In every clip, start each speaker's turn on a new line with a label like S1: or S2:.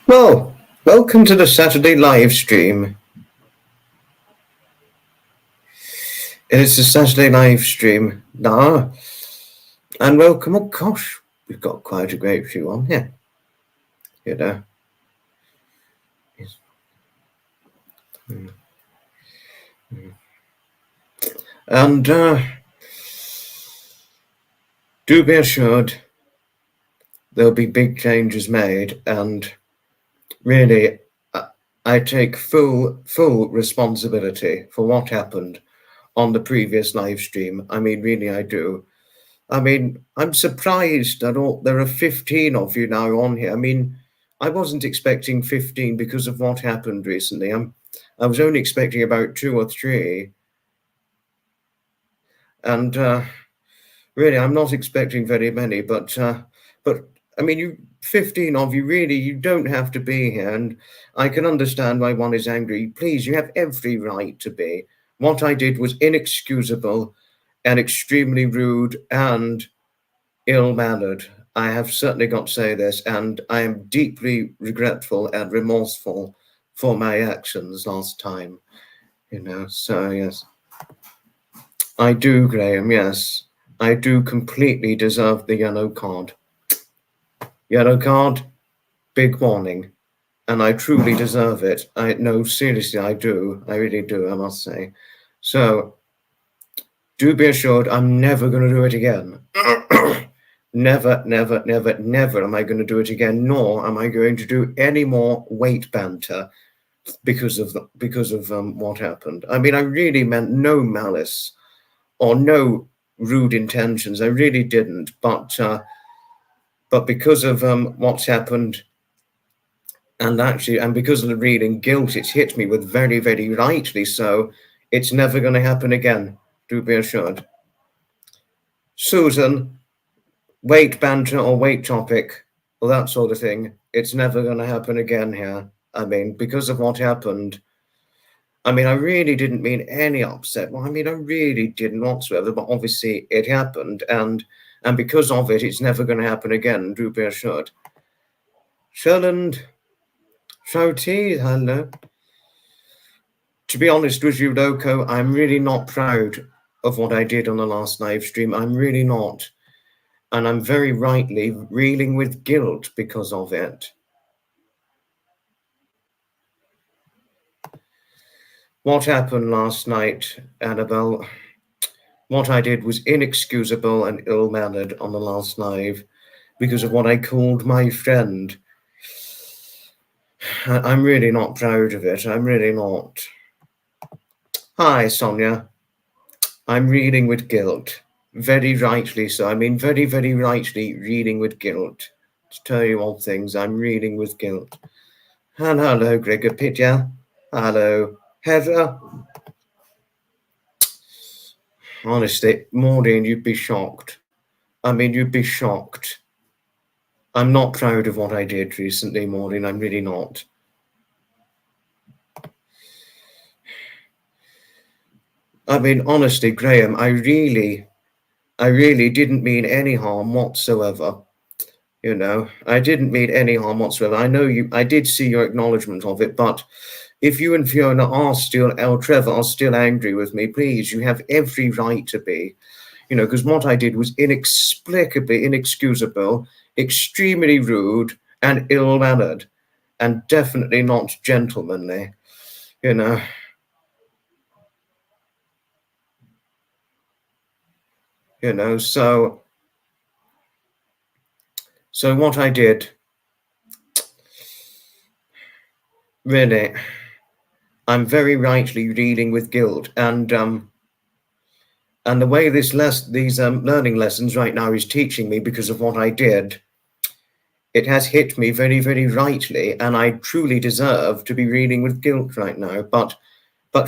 S1: Well, welcome to the Saturday live stream. It is the Saturday live stream now. And welcome, oh gosh, we've got quite a great few on here. You know. Yes. And do be assured there'll be big changes made, and really I take full responsibility for what happened on the previous live stream. I mean, really, I do. I mean, I'm surprised that there are 15 of you now on here. I mean, I wasn't expecting 15 because of what happened recently. I was only expecting about 2 or 3. And really, I'm not expecting very many, but I mean, you 15 of you, really, you don't have to be here. And I can understand why one is angry. Please, you have every right to be. What I did was inexcusable and extremely rude and ill-mannered. I have certainly got to say this, and I am deeply regretful and remorseful for my actions last time, you know. So yes, I do, Graham. Yes, I do completely deserve the yellow card. Yellow card, big warning, and I truly deserve it. No, seriously, I do. I really do, I must say. So do be assured I'm never going to do it again. Never, never, never, never am I going to do it again, nor am I going to do any more weight banter because of what happened. I mean, I really meant no malice or no rude intentions. I really didn't. But because of what's happened, and because of the reading guilt, it's hit me with very, very rightly so. It's never going to happen again. Do be assured. Susan, weight banter or weight topic, or that sort of thing, it's never going to happen again here. I mean, because of what happened, I mean, I really didn't mean any upset. Well, I mean, I really didn't whatsoever, but obviously it happened, and because of it, it's never going to happen again, do be assured. Sherland, Shouty, hello. To be honest with you, Loco, I'm really not proud of what I did on the last live stream. I'm really not. And I'm very rightly reeling with guilt because of it. What happened last night, Annabelle, what I did was inexcusable and ill-mannered on the last live because of what I called my friend. I'm really not proud of it. I'm really not. Hi, Sonia. I'm reeling with guilt. Very rightly so. I mean, very, very rightly reeling with guilt. To tell you all things, I'm reeling with guilt. And hello, Gregor Pitya. Hello, Heather. Honestly, Maureen, you'd be shocked. I mean, you'd be shocked. I'm not proud of what I did recently, Maureen. I'm really not. I mean, honestly, Graham, I really didn't mean any harm whatsoever. You know, I didn't mean any harm whatsoever. I know I did see your acknowledgement of it, but if you and Fiona Trevor are still angry with me, please, you have every right to be, you know, because what I did was inexplicably inexcusable, extremely rude and ill-mannered, and definitely not gentlemanly, you know. You know, so what I did, really, I'm very rightly dealing with guilt, and the way these learning lessons right now is teaching me because of what I did, it has hit me very, very rightly, and I truly deserve to be reeling with guilt right now. But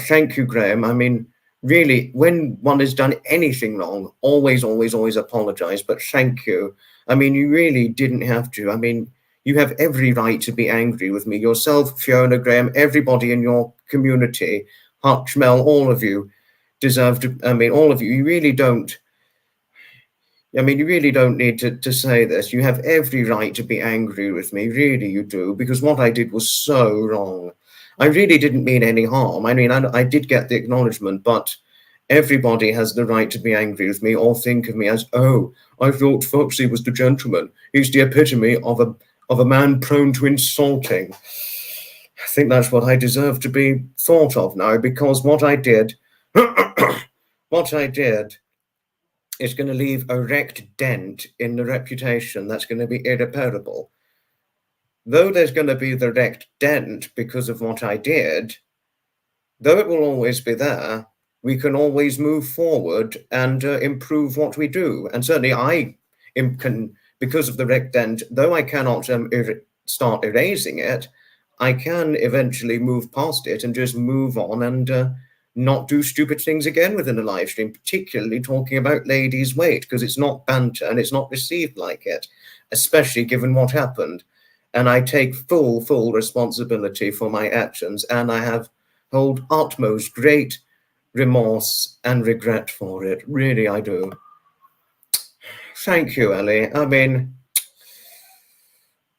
S1: thank you, Graham. I mean, really, when one has done anything wrong, always apologize. But thank you. I mean, you really didn't have to. I mean, you have every right to be angry with me. Yourself, Fiona, Graham, everybody in your community, Hutchmel, all of you deserve to. I mean, all of you. You really don't. I mean, you really don't need to say this. You have every right to be angry with me. Really, you do, because what I did was so wrong. I really didn't mean any harm. I mean, I did get the acknowledgement, but everybody has the right to be angry with me or think of me as, oh, I thought Foxy was the gentleman. He's the epitome of a man prone to insulting. I think that's what I deserve to be thought of now, because what I did, what I did is going to leave a wrecked dent in the reputation that's going to be irreparable. Though there's going to be the wrecked dent because of what I did, though it will always be there, we can always move forward and improve what we do. And certainly I can, because of the wrecked dent, though I cannot start erasing it, I can eventually move past it and just move on and not do stupid things again within a live stream, particularly talking about ladies' weight, because it's not banter and it's not received like it, especially given what happened. And I take full responsibility for my actions, and I hold utmost great remorse and regret for it. Really, I do. Thank you, Ellie. I mean,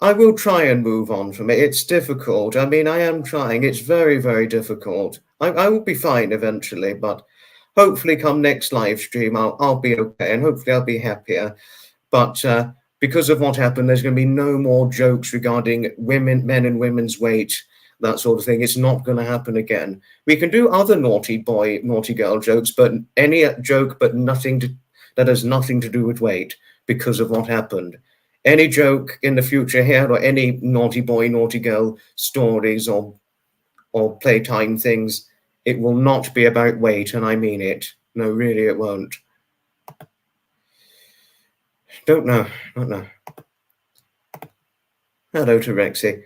S1: I will try and move on from it. It's difficult. I mean, I am trying. It's very difficult. I will be fine eventually, but hopefully come next live stream, I'll be okay, and hopefully I'll be happier. But because of what happened, there's going to be no more jokes regarding men and women's weight, that sort of thing. It's not going to happen again. We can do other naughty boy, naughty girl jokes, but any joke, but that has nothing to do with weight because of what happened. Any joke in the future here, or any naughty boy, naughty girl stories or playtime things, it will not be about weight, and I mean it. No, really, it won't. Don't know. Hello to Rexy.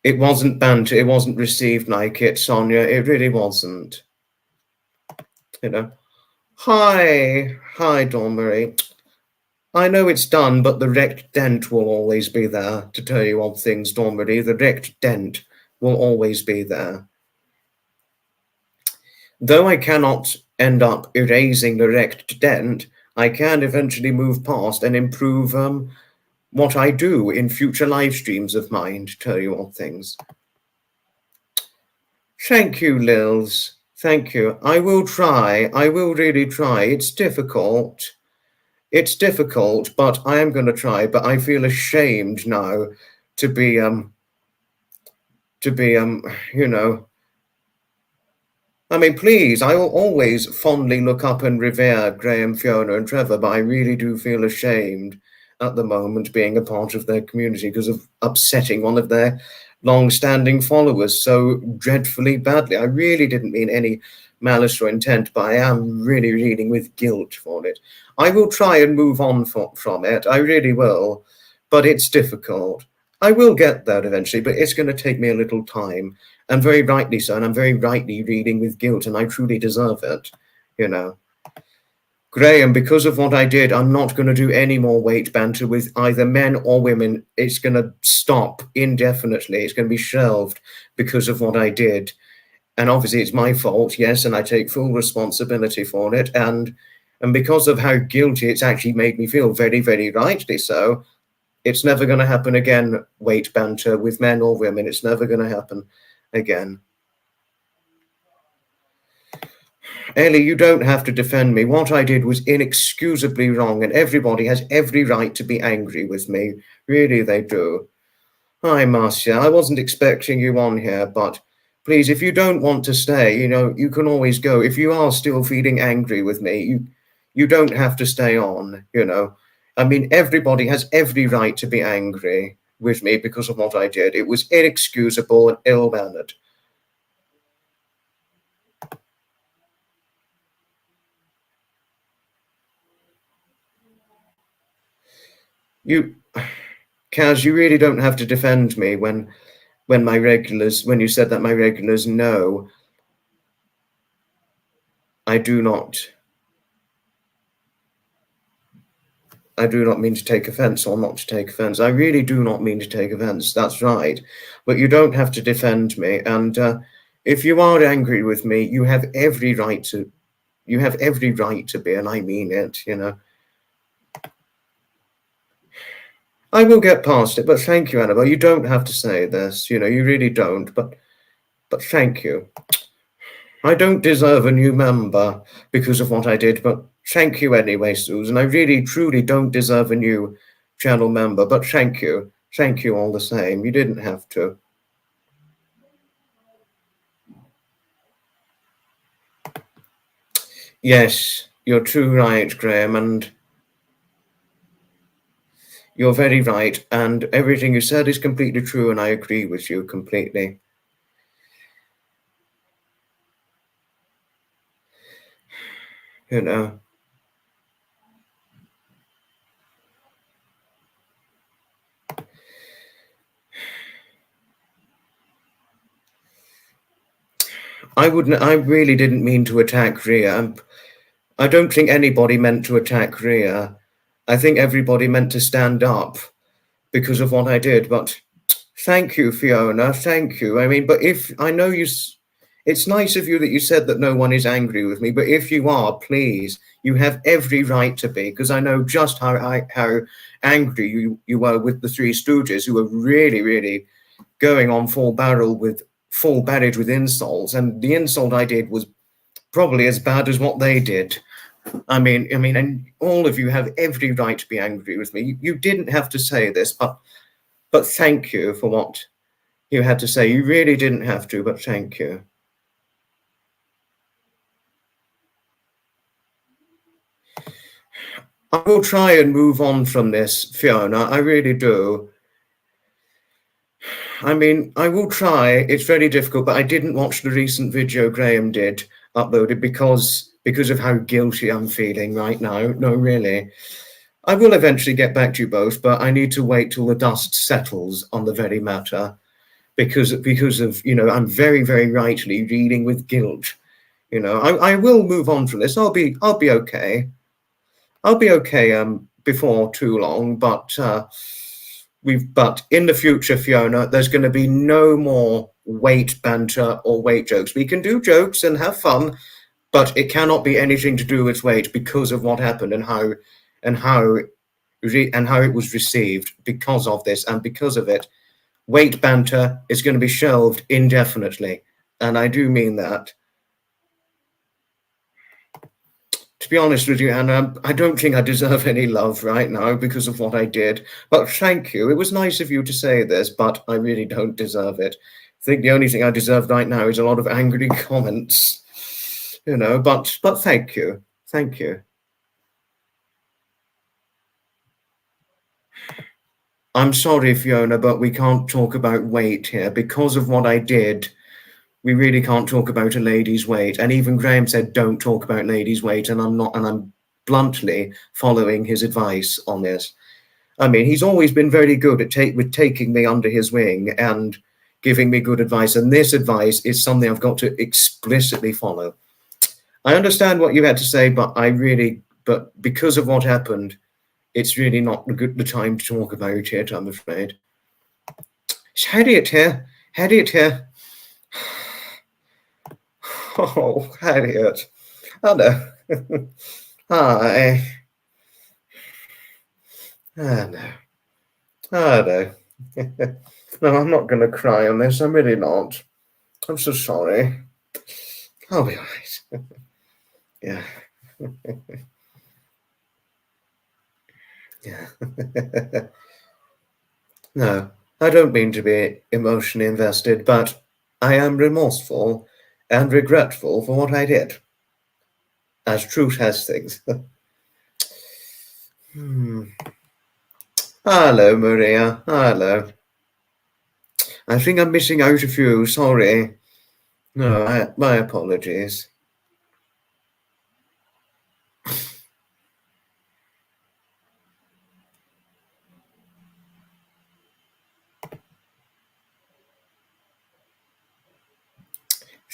S1: It wasn't banter. It wasn't received like it, Sonia. It really wasn't. You know. Hi, Dawn Marie. I know it's done, but the wrecked dent will always be there. To tell you odd things, Dawn Marie, the wrecked dent will always be there. Though I cannot end up erasing the wrecked dent, I can eventually move past and improve what I do in future live streams of mine, to tell you odd things. Thank you, Lils. Thank you. I will try. I will really try. It's difficult. It's difficult, but I am going to try. But I feel ashamed now to be, you know. I mean, please, I will always fondly look up and revere Graham, Fiona, and Trevor, but I really do feel ashamed at the moment being a part of their community because of upsetting one of their long-standing followers so dreadfully badly. I really didn't mean any malice or intent, but I am really reading with guilt for it. I will try and move on from it. I really will, but it's difficult. I will get there eventually, but it's going to take me a little time, and very rightly so, and I'm very rightly reading with guilt, and I truly deserve it, you know. Graham, because of what I did, I'm not going to do any more weight banter with either men or women. It's going to stop indefinitely. It's going to be shelved because of what I did. And obviously it's my fault, yes, and I take full responsibility for it. And because of how guilty it's actually made me feel, very rightly so, it's never going to happen again, weight banter with men or women. It's never going to happen again. Ellie, you don't have to defend me. What I did was inexcusably wrong, and everybody has every right to be angry with me. Really, they do. Hi, Marcia. I wasn't expecting you on here, but please, if you don't want to stay, you know, you can always go. If you are still feeling angry with me, you don't have to stay on, you know. I mean, everybody has every right to be angry with me because of what I did. It was inexcusable and ill-mannered. Kaz, you really don't have to defend me when you said that my regulars know. I do not mean to take offense or not to take offense. I really do not mean to take offense. That's right. But you don't have to defend me. And if you are angry with me, you have every right to be, and I mean it, you know. I will get past it, but thank you, Annabelle. You don't have to say this, you know, you really don't, but thank you. I don't deserve a new member because of what I did, but thank you anyway, Susan. I really, truly don't deserve a new channel member, but thank you. Thank you all the same. You didn't have to. Yes, you're too right, Graham, and you're very right, and everything you said is completely true, and I agree with you completely. You know, I really didn't mean to attack Ria. I don't think anybody meant to attack Ria. I think everybody meant to stand up because of what I did, but thank you, Fiona. Thank you. I mean, but if I know you, it's nice of you that you said that no one is angry with me. But if you are, please, you have every right to be, because I know just how angry you were with the Three Stooges, who were really, really going on full barrage with insults, and the insult I did was probably as bad as what they did. I mean, and all of you have every right to be angry with me. You didn't have to say this, but thank you for what you had to say. You really didn't have to, but thank you. I will try and move on from this, Fiona. I really do. I mean, I will try. It's very difficult, but I didn't watch the recent video Graham did uploaded because of how guilty I'm feeling right now. No, really. I will eventually get back to you both, but I need to wait till the dust settles on the very matter because of, you know, I'm very, very rightly reeling with guilt. You know, I will move on from this. I'll be okay. I'll be okay before too long, but but in the future, Fiona, there's going to be no more weight banter or weight jokes. We can do jokes and have fun, but it cannot be anything to do with weight because of what happened and how it was received because of this, and because of it, weight banter is going to be shelved indefinitely, and I do mean that. To be honest with you, Anna, I don't think I deserve any love right now because of what I did. But thank you. It was nice of you to say this, but I really don't deserve it. I think the only thing I deserve right now is a lot of angry comments. You know, but thank you. Thank you. I'm sorry, Fiona, but we can't talk about weight here. Because of what I did, we really can't talk about a lady's weight. And even Graham said, don't talk about ladies' weight. And I'm bluntly following his advice on this. I mean, he's always been very good at taking me under his wing and giving me good advice. And this advice is something I've got to explicitly follow. I understand what you had to say, but but because of what happened, it's really not the time to talk about it, I'm afraid. It's Harriet here. Harriet here. Oh, Harriet. Hello. Hi. Oh, no. Oh, no. No, I'm not going to cry on this. I'm really not. I'm so sorry. I'll be all right. Yeah. Yeah. No, I don't mean to be emotionally invested, but I am remorseful and regretful for what I did, as truth has things. Hello, Maria. Hello. I think I'm missing out a few. Sorry. No, my apologies.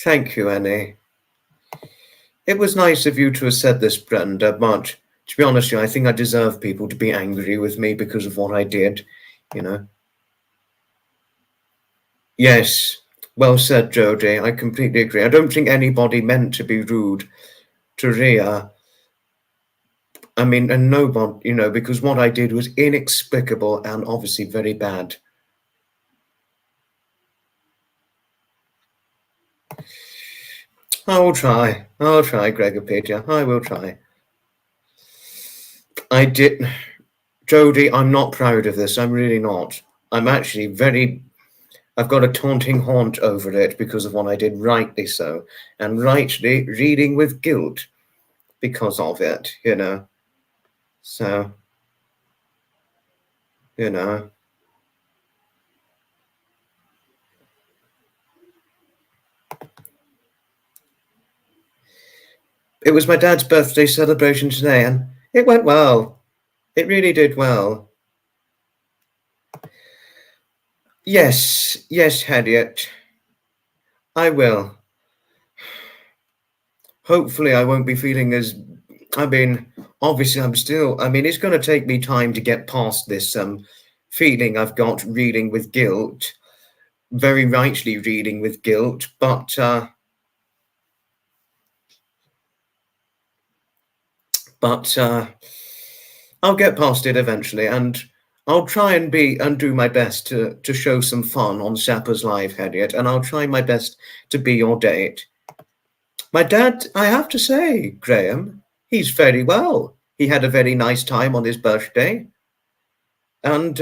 S1: Thank you, Annie. It was nice of you to have said this, Brenda, but to be honest with you, I think I deserve people to be angry with me because of what I did, you know. Yes, well said, Jodie. I completely agree. I don't think anybody meant to be rude to Ria. I mean, and nobody, you know, because what I did was inexplicable and obviously very bad. I'll try, Gregopedia, I will try. I did, Jodie, I'm not proud of this, I'm really not. I'm actually I've got a taunting haunt over it because of what I did, rightly so, and rightly reading with guilt because of it, you know. So, you know. It was my dad's birthday celebration today, and it went well. It really did well. Yes, yes, Harriet. I will. Hopefully, I won't be feeling as. I mean, obviously, it's going to take me time to get past this feeling I've got reading with guilt, very rightly reading with guilt, but I'll get past it eventually, and I'll try and do my best to show some fun on Sapper's Live, Harriet, and I'll try my best to be your date. My dad, I have to say, Graham, he's very well. He had a very nice time on his birthday, and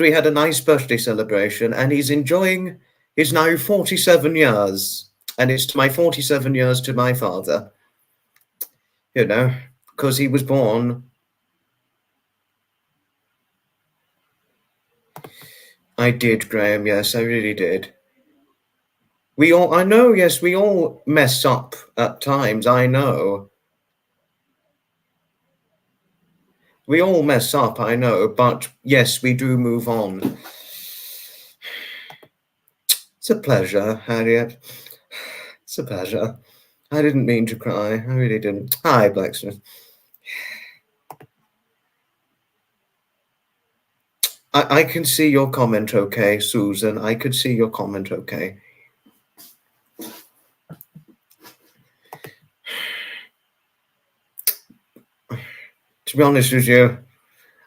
S1: we had a nice birthday celebration, and he's enjoying his now 47 years, and it's to my 47 years to my father, you know, because he was born. I did, Graham, yes, I really did. I know, yes, we all mess up at times, I know. We all mess up, I know, but yes, we do move on. It's a pleasure, Harriet. It's a pleasure. I didn't mean to cry. I really didn't. Hi, Blacksmith. I can see your comment okay, Susan. I could see your comment okay. To be honest with you,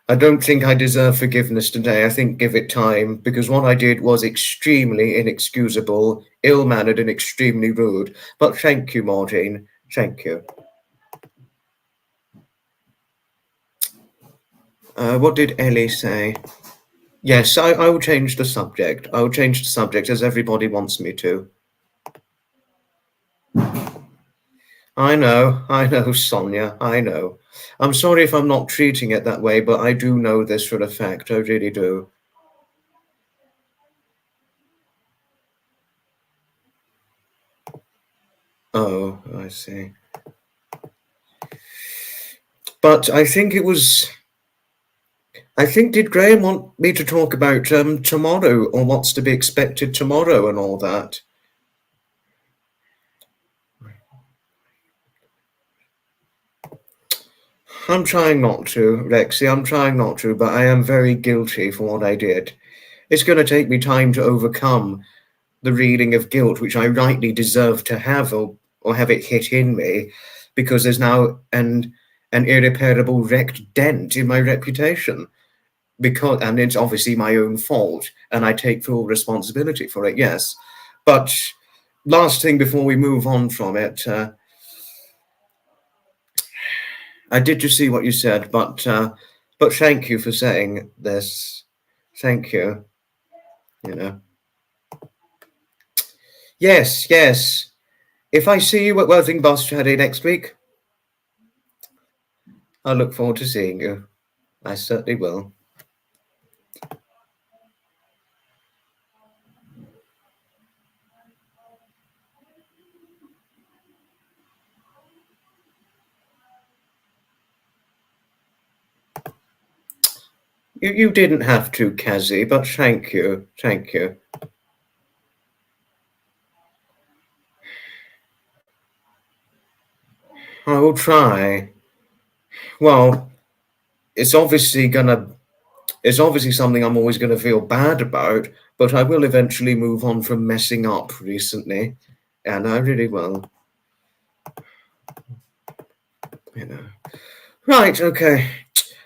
S1: I don't think I deserve forgiveness today. I think give it time, because what I did was extremely inexcusable, ill-mannered, and extremely rude. But thank you, Maureen. Thank you. What did Ellie say? Yes, I will change the subject. I will change the subject as everybody wants me to. I know, Sonia, I know. I'm sorry if I'm not treating it that way, but I do know this for a fact. I really do. Oh, I see. But I think did Graham want me to talk about tomorrow, or what's to be expected tomorrow and all that? I'm trying not to, Rexy, I'm trying not to, but I am very guilty for what I did. It's going to take me time to overcome the reading of guilt, which I rightly deserve to have, or have it hit in me, because there's now an irreparable wrecked dent in my reputation. And it's obviously my own fault, and I take full responsibility for it, yes. But last thing before we move on from it, I did just see what you said, but thank you for saying this. Thank you. You know. Yes, yes. If I see you at Worthing Boss Friday next week, I look forward to seeing you. I certainly will. You didn't have to, Kazi, but thank you. Thank you. I will try. Well, it's obviously something I'm always going to feel bad about, but I will eventually move on from messing up recently, and I really will. you know. Right, okay.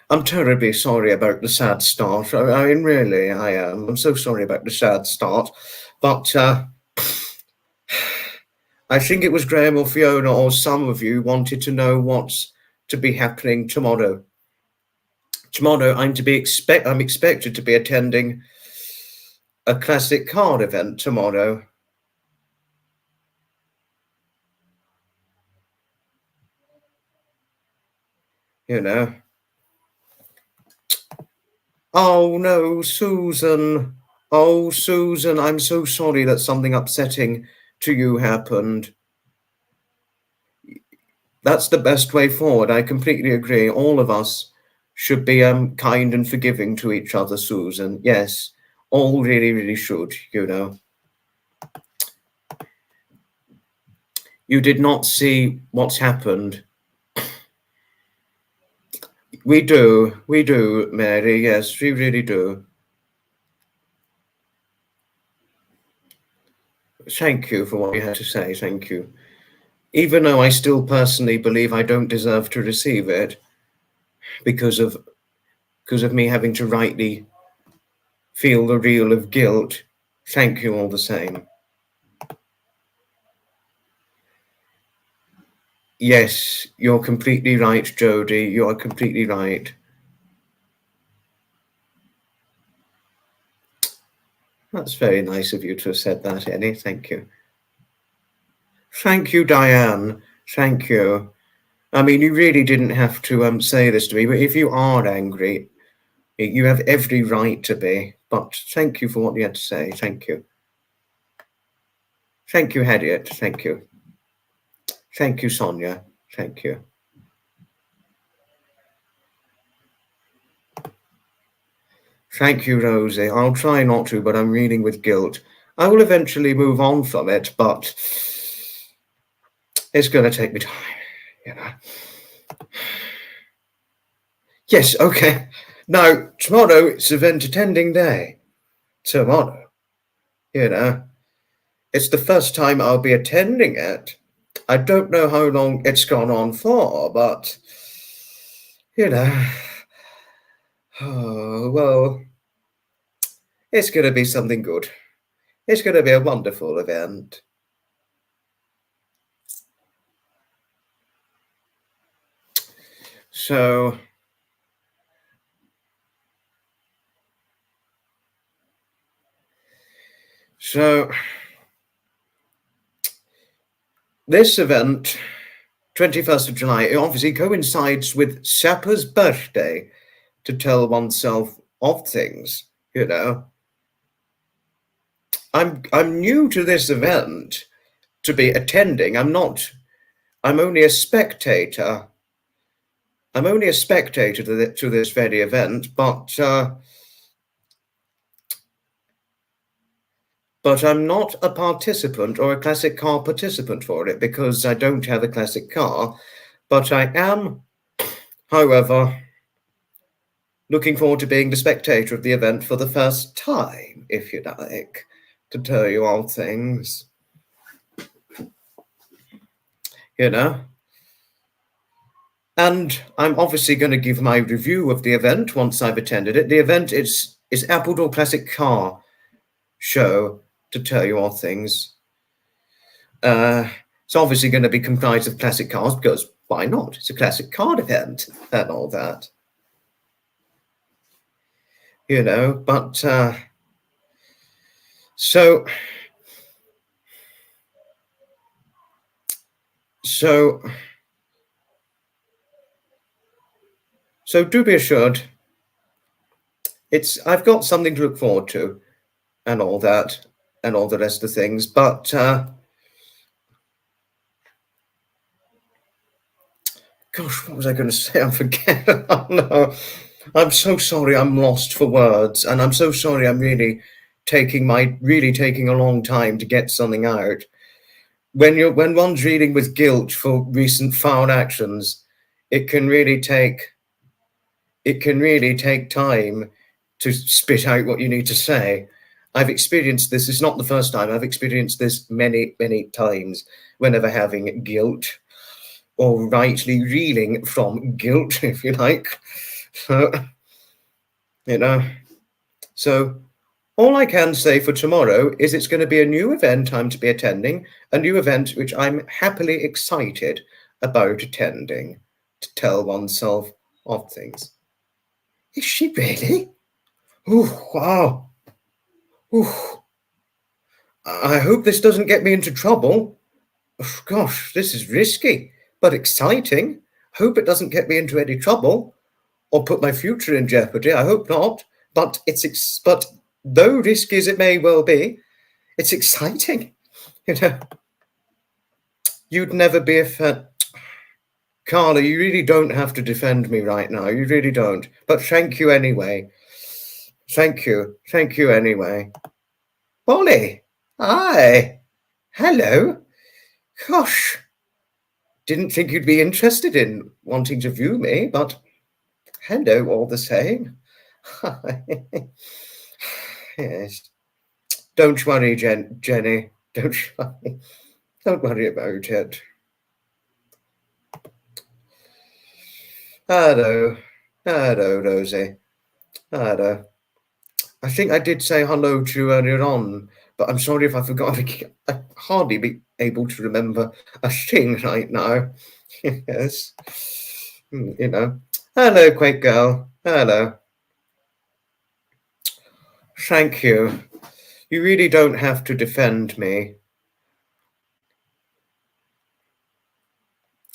S1: I'm terribly sorry about the sad start. I mean, really, I am. I'm so sorry about the sad start. But I think it was Graham or Fiona or some of you wanted to know what's to be happening tomorrow. Tomorrow, I'm expected to be attending a classic card event tomorrow. You know. Oh no, Susan. Oh, Susan, I'm so sorry that something upsetting to you happened. That's the best way forward. I completely agree. All of us should be kind and forgiving to each other, Susan. Yes, all really, really should, you know. You did not see what's happened. We do, Mary. Yes, we really do. Thank you for what you had to say. Thank you. Even though I still personally believe I don't deserve to receive it because of me having to rightly feel the reel of guilt, thank you all the same. Yes, you're completely right, Jodie. You are completely right. That's very nice of you to have said that, Ellie. Thank you. Thank you, Diane. Thank you. I mean, you really didn't have to say this to me, but if you are angry, you have every right to be. But thank you for what you had to say. Thank you. Thank you, Harriet. Thank you. Thank you, Sonia. Thank you. Thank you, Rosie. I'll try not to, but I'm reading with guilt. I will eventually move on from it, but it's going to take me time, you know. Yes, okay. Now, tomorrow it's event attending day. Tomorrow, you know. It's the first time I'll be attending it. I don't know how long it's gone on for, but, you know. Oh, well, it's going to be something good. It's going to be a wonderful event. So this event, 21st of July, it obviously coincides with Sapper's birthday to tell oneself of things, you know. I'm new to this event to be attending. I'm only a spectator. I'm only a spectator to this very event, but I'm not a participant or a classic car participant for it because I don't have a classic car. But I am, however, looking forward to being the spectator of the event for the first time, if you like, to tell you all things. You know? And I'm obviously going to give my review of the event once I've attended it. The event is Appledore Classic Car Show, to tell you all things. It's obviously going to be comprised of classic cars because why not? It's a classic card event and all that. You know, but so do be assured, I've got something to look forward to and all that and all the rest of the things, but gosh, what was I going to say? I forget. Oh, no. I'm so sorry. I'm lost for words, and I'm so sorry. I'm really taking a long time to get something out. When one's reading with guilt for recent foul actions, it can really take time to spit out what you need to say. I've experienced this. It's not the first time. I've experienced this many, many times whenever having guilt or rightly reeling from guilt, if you like. So, so all I can say for tomorrow is it's going to be a new event I'm to be attending, a new event which I'm happily excited about attending, to tell oneself of things. Is she really? Oh, wow. Ooh. I hope this doesn't get me into trouble. Oh, gosh, this is risky, but exciting. Hope it doesn't get me into any trouble or put my future in jeopardy. I hope not. But but though risky as it may well be, it's exciting. You'd never be a fan. Carla, you really don't have to defend me right now. You really don't. But thank you anyway. Thank you. Thank you anyway. Ollie. Hi. Hello. Gosh. Didn't think you'd be interested in wanting to view me, but hello all the same. Yes. Don't worry, Jenny. Don't worry about it. Hello. Hello, Rosie. Hello. I think I did say hello to you earlier on, but I'm sorry if I forgot. I hardly be able to remember a thing right now. Yes. Hello, Quake Girl. Hello. Thank you. You really don't have to defend me.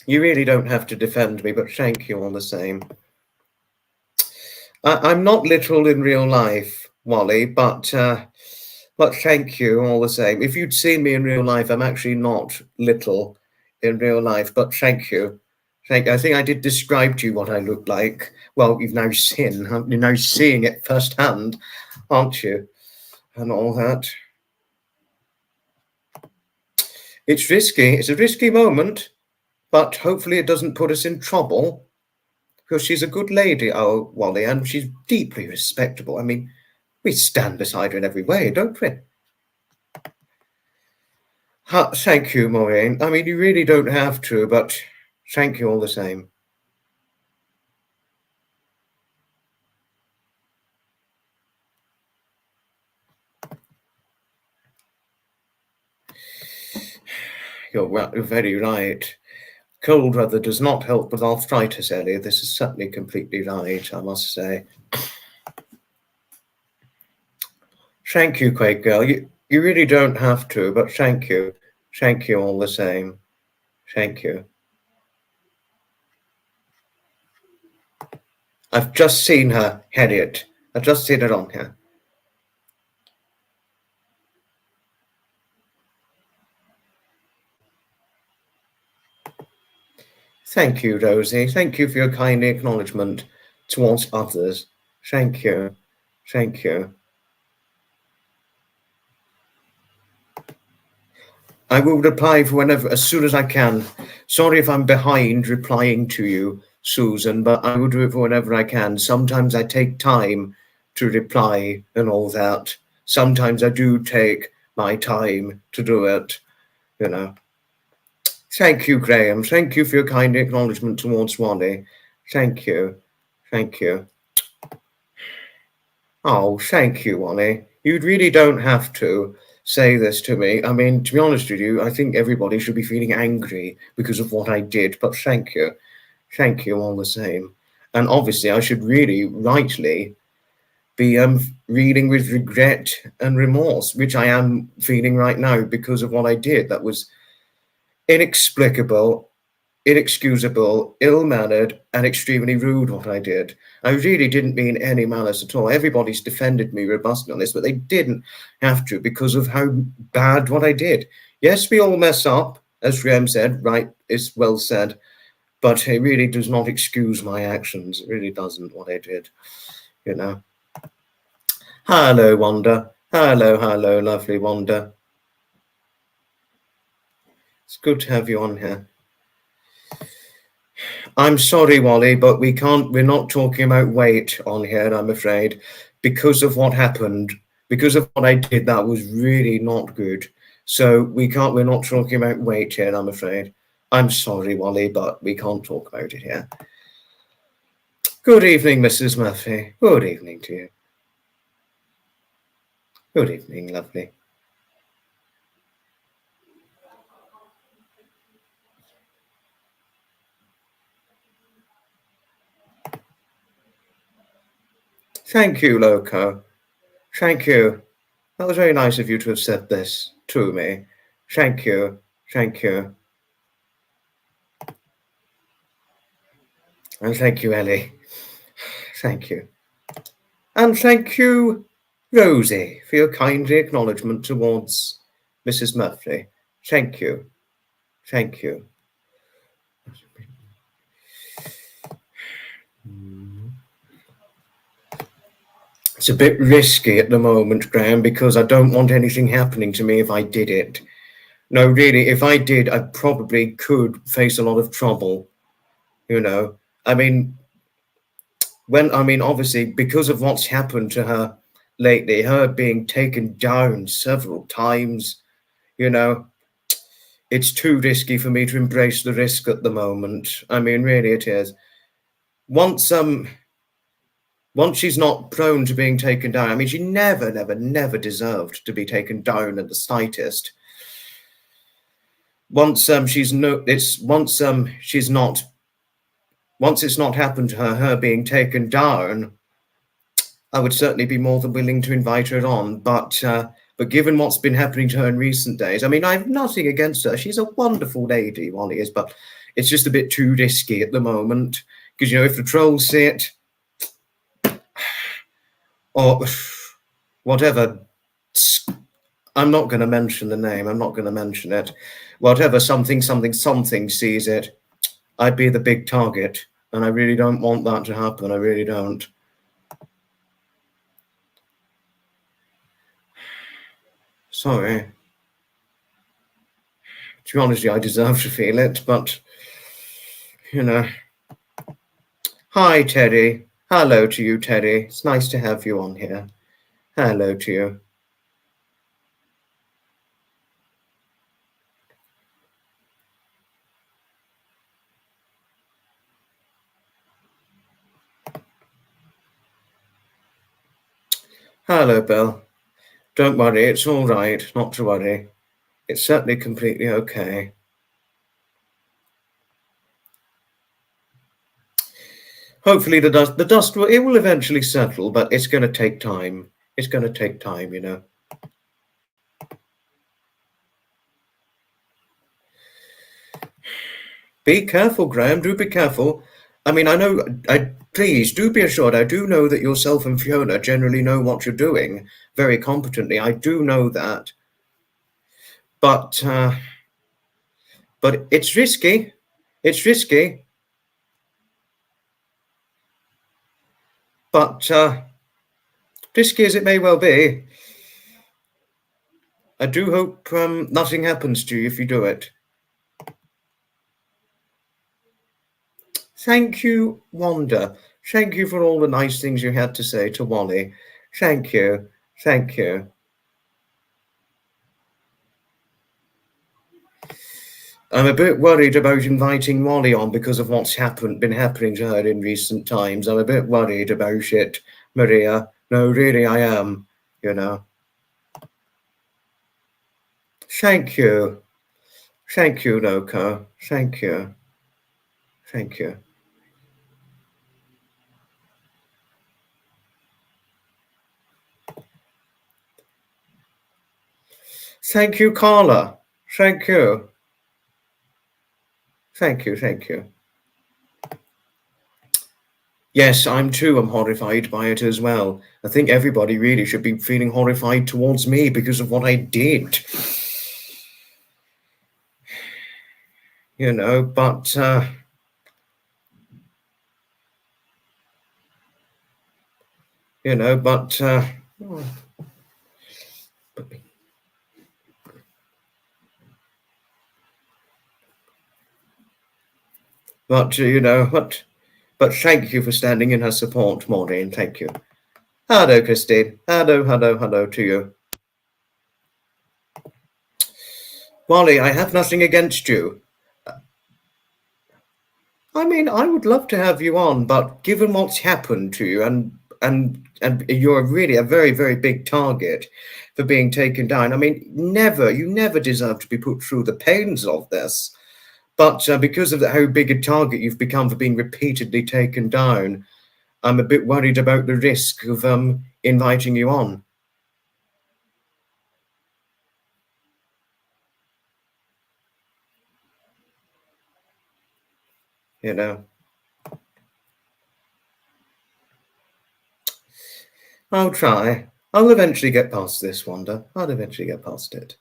S1: You really don't have to defend me, but thank you all the same. I'm not literal in real life, Wally, but thank you all the same. If you'd seen me in real life, I'm actually not little in real life, but thank you. I think I did describe to you what I look like. Well, you've now seen, you're now seeing it firsthand, aren't you? And all that. It's risky. It's a risky moment, but hopefully it doesn't put us in trouble. Because she's a good lady, our Wally, and she's deeply respectable. I mean, we stand beside her in every way, don't we? Thank you, Maureen. I mean, you really don't have to, but thank you all the same. You're very right. Cold weather does not help with arthritis, Ellie. This is certainly completely right, I must say. Thank you, Quake Girl. You really don't have to, but thank you. Thank you all the same. Thank you. I've just seen her, Harriet. I've just seen her on here. Thank you, Rosie. Thank you for your kind acknowledgement towards others. Thank you. Thank you. I will reply for whenever, as soon as I can. Sorry if I'm behind replying to you, Susan, but I will do it for whenever I can. Sometimes I take time to reply and all that. Sometimes I do take my time to do it, Thank you, Graham. Thank you for your kind acknowledgement towards Wally. Thank you. Thank you. Oh, thank you, Wally. You really don't have to say this to me. I mean, to be honest with you, I think everybody should be feeling angry because of what I did, but thank you. Thank you all the same. And obviously, I should really, rightly, be reading with regret and remorse, which I am feeling right now because of what I did. That was inexplicable, inexcusable, ill-mannered, and extremely rude what I did. I really didn't mean any malice at all. Everybody's defended me robustly on this, but they didn't have to because of how bad what I did. Yes, we all mess up, as Graham said, right, it's well said, but it really does not excuse my actions. It really doesn't, what I did, Hello, Wanda. Hello, lovely Wanda. It's good to have you on here. I'm sorry, Wally, but we're not talking about weight on here, I'm afraid, because of what happened, because of what I did, that was really not good. So we're not talking about weight here, I'm afraid. I'm sorry, Wally, but we can't talk about it here. Good evening, Mrs. Murphy. Good evening to you. Good evening, lovely. Thank you, Loco. Thank you. That was very nice of you to have said this to me. Thank you. Thank you. And thank you, Ellie. Thank you. And thank you, Rosie, for your kindly acknowledgement towards Mrs. Murphy. Thank you. Thank you. It's a bit risky at the moment, Graham, because I don't want anything happening to me if I did it. No, really, if I did, I probably could face a lot of trouble. You know, I mean, obviously, because of what's happened to her lately, her being taken down several times, you know, it's too risky for me to embrace the risk at the moment. I mean, really, it is. Once she's not prone to being taken down, I mean, she never, never, never deserved to be taken down at the slightest. Once it's not happened to her being taken down, I would certainly be more than willing to invite her on. But given what's been happening to her in recent days, I mean, I have nothing against her. She's a wonderful lady, Wally is, but it's just a bit too risky at the moment. Because, you know, if the trolls see it, or whatever, I'm not going to mention the name, I'm not going to mention it. Whatever something sees it, I'd be the big target. And I really don't want that to happen. I really don't. Sorry. To be honest, I deserve to feel it, but, you know. Hi, Teddy. Hello to you, Teddy. It's nice to have you on here. Hello to you. Hello, Bill. Don't worry, it's all right. Not to worry. It's certainly completely okay. Hopefully the dust will eventually settle, but it's going to take time. It's going to take time, you know. Be careful, Graham. Do be careful. I mean, please do be assured, I do know that yourself and Fiona generally know what you're doing very competently. I do know that. But it's risky. It's risky. But risky as it may well be, I do hope nothing happens to you if you do it. Thank you, Wanda. Thank you for all the nice things you had to say to Wally. Thank you. Thank you. I'm a bit worried about inviting Wally on because of what's been happening to her in recent times. I'm a bit worried about it, Maria. No, really, I am, you know. Thank you. Thank you, Loco. Thank you. Thank you. Thank you, Carla. Thank you. Thank you, thank you. Yes, I'm horrified by it as well. I think everybody really should be feeling horrified towards me because of what I did. You know, but you know, but you know, but thank you for standing in her support, Maureen. Thank you. Hello, Christine. Hello to you. Wally, I have nothing against you. I mean, I would love to have you on, but given what's happened to you, and you're really a very, very big target for being taken down. I mean, you never deserve to be put through the pains of this. But because of how big a target you've become for being repeatedly taken down, I'm a bit worried about the risk of inviting you on. You know, I'll try. I'll eventually get past this, Wanda. I'll eventually get past it.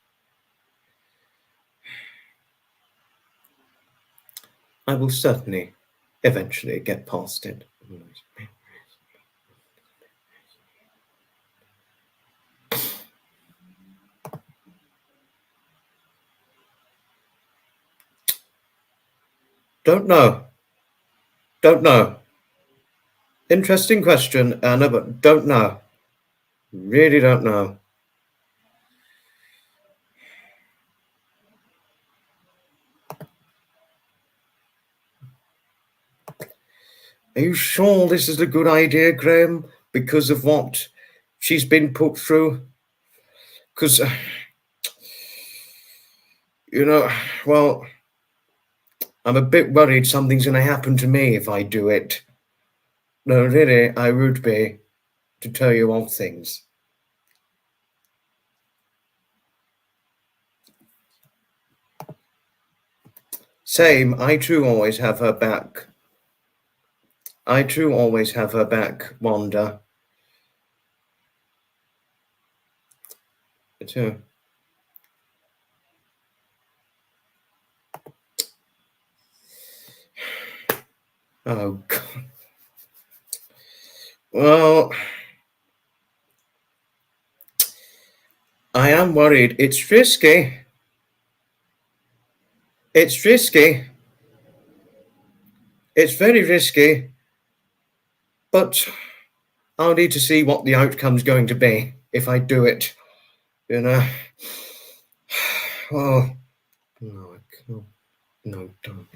S1: I will certainly eventually get past it. Don't know. Don't know. Interesting question, Anna, but don't know. Really don't know. Are you sure this is a good idea, Graham? Because of what she's been put through? Because, well, I'm a bit worried something's going to happen to me if I do it. No, really, I would be, to tell you all things. Same, I too always have her back. I too always have her back, Wanda. Me too. Oh, God. Well, I am worried. It's risky. It's risky. It's very risky. But I'll need to see what the outcome's going to be if I do it. You know? Oh, no, I can't. No, don't.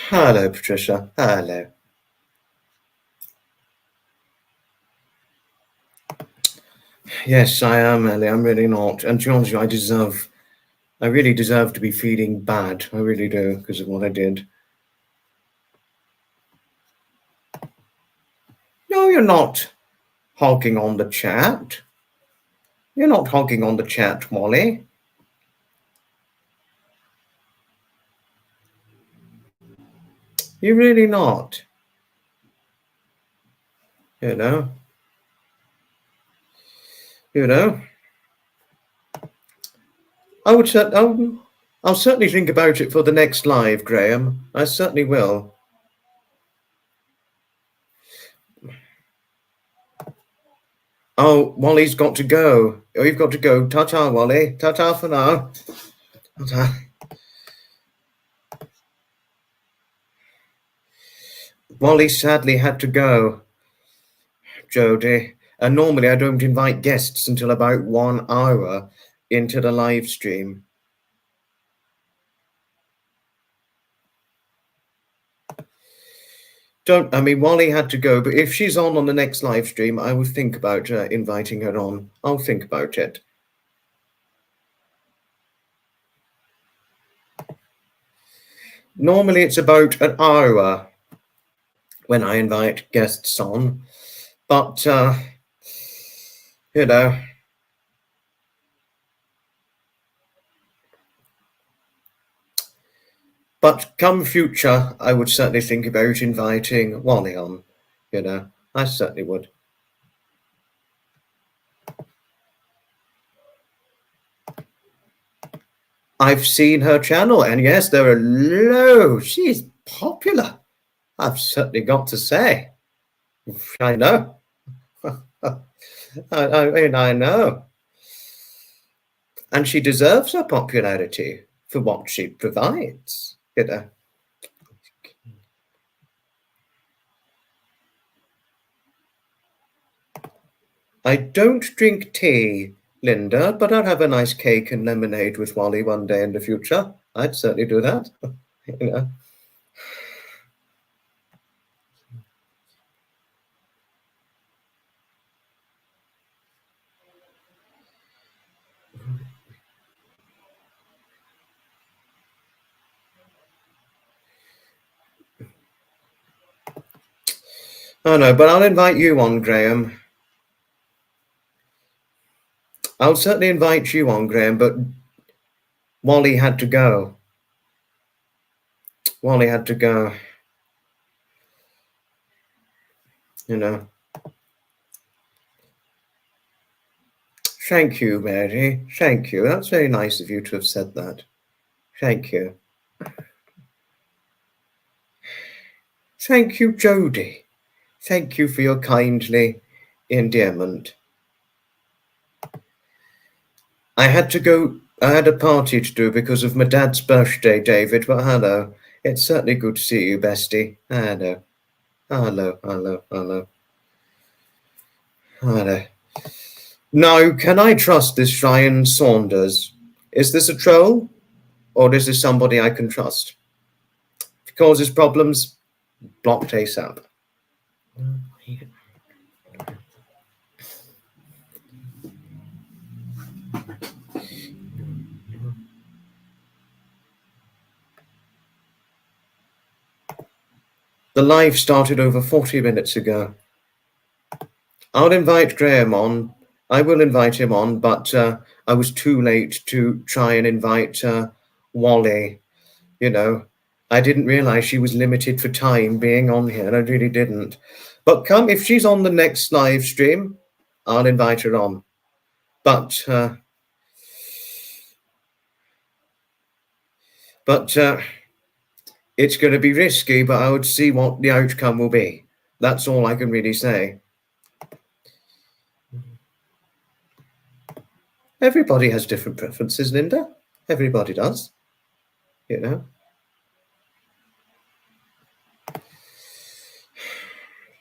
S1: Hello, Patricia. Hello. Yes, I am, Ellie. I'm really not. And to be honest with you, I really deserve to be feeling bad. I really do, because of what I did. No, you're not hogging on the chat. You're not hogging on the chat, Molly. You're really not. You know? You know? I'll certainly think about it for the next live, Graham. I certainly will. Oh, Wally's got to go. Oh, you've got to go. Ta-ta, Wally. Ta-ta for now. Ta-ta. Wally sadly had to go, Jodie. And normally I don't invite guests until about 1 hour into the live stream. Wally had to go, but if she's on the next live stream, I will think about inviting her on. I'll think about it. Normally it's about an hour when I invite guests on, but, you know, but come future, I would certainly think about inviting Wally on, you know, I certainly would. I've seen her channel, and yes, there are loads. She's popular. I've certainly got to say. I know. I know. And she deserves her popularity for what she provides, you know. I don't drink tea, Linda, but I'd have a nice cake and lemonade with Wally one day in the future. I'd certainly do that. You know. Oh no, but I'll invite you on, Graham. I'll certainly invite you on, Graham, but Wally had to go. Wally had to go. You know. Thank you, Mary. Thank you. That's very nice of you to have said that. Thank you. Thank you, Jody. Thank you for your kindly endearment. I had to go. I had a party to do because of my dad's birthday, David. But hello. It's certainly good to see you, bestie. Hello. Hello, hello, hello. Hello. Now, can I trust this Ryan Saunders? Is this a troll? Or is this somebody I can trust? If he causes problems, blocked ASAP. The live started over 40 minutes ago. I'll invite Graham on. I will invite him on, but I was too late to try and invite Wally. You know, I didn't realize she was limited for time being on here. I really didn't. But come, if she's on the next live stream, I'll invite her on. But it's going to be risky, but I would see what the outcome will be. That's all I can really say. Everybody has different preferences, Linda. Everybody does. You know.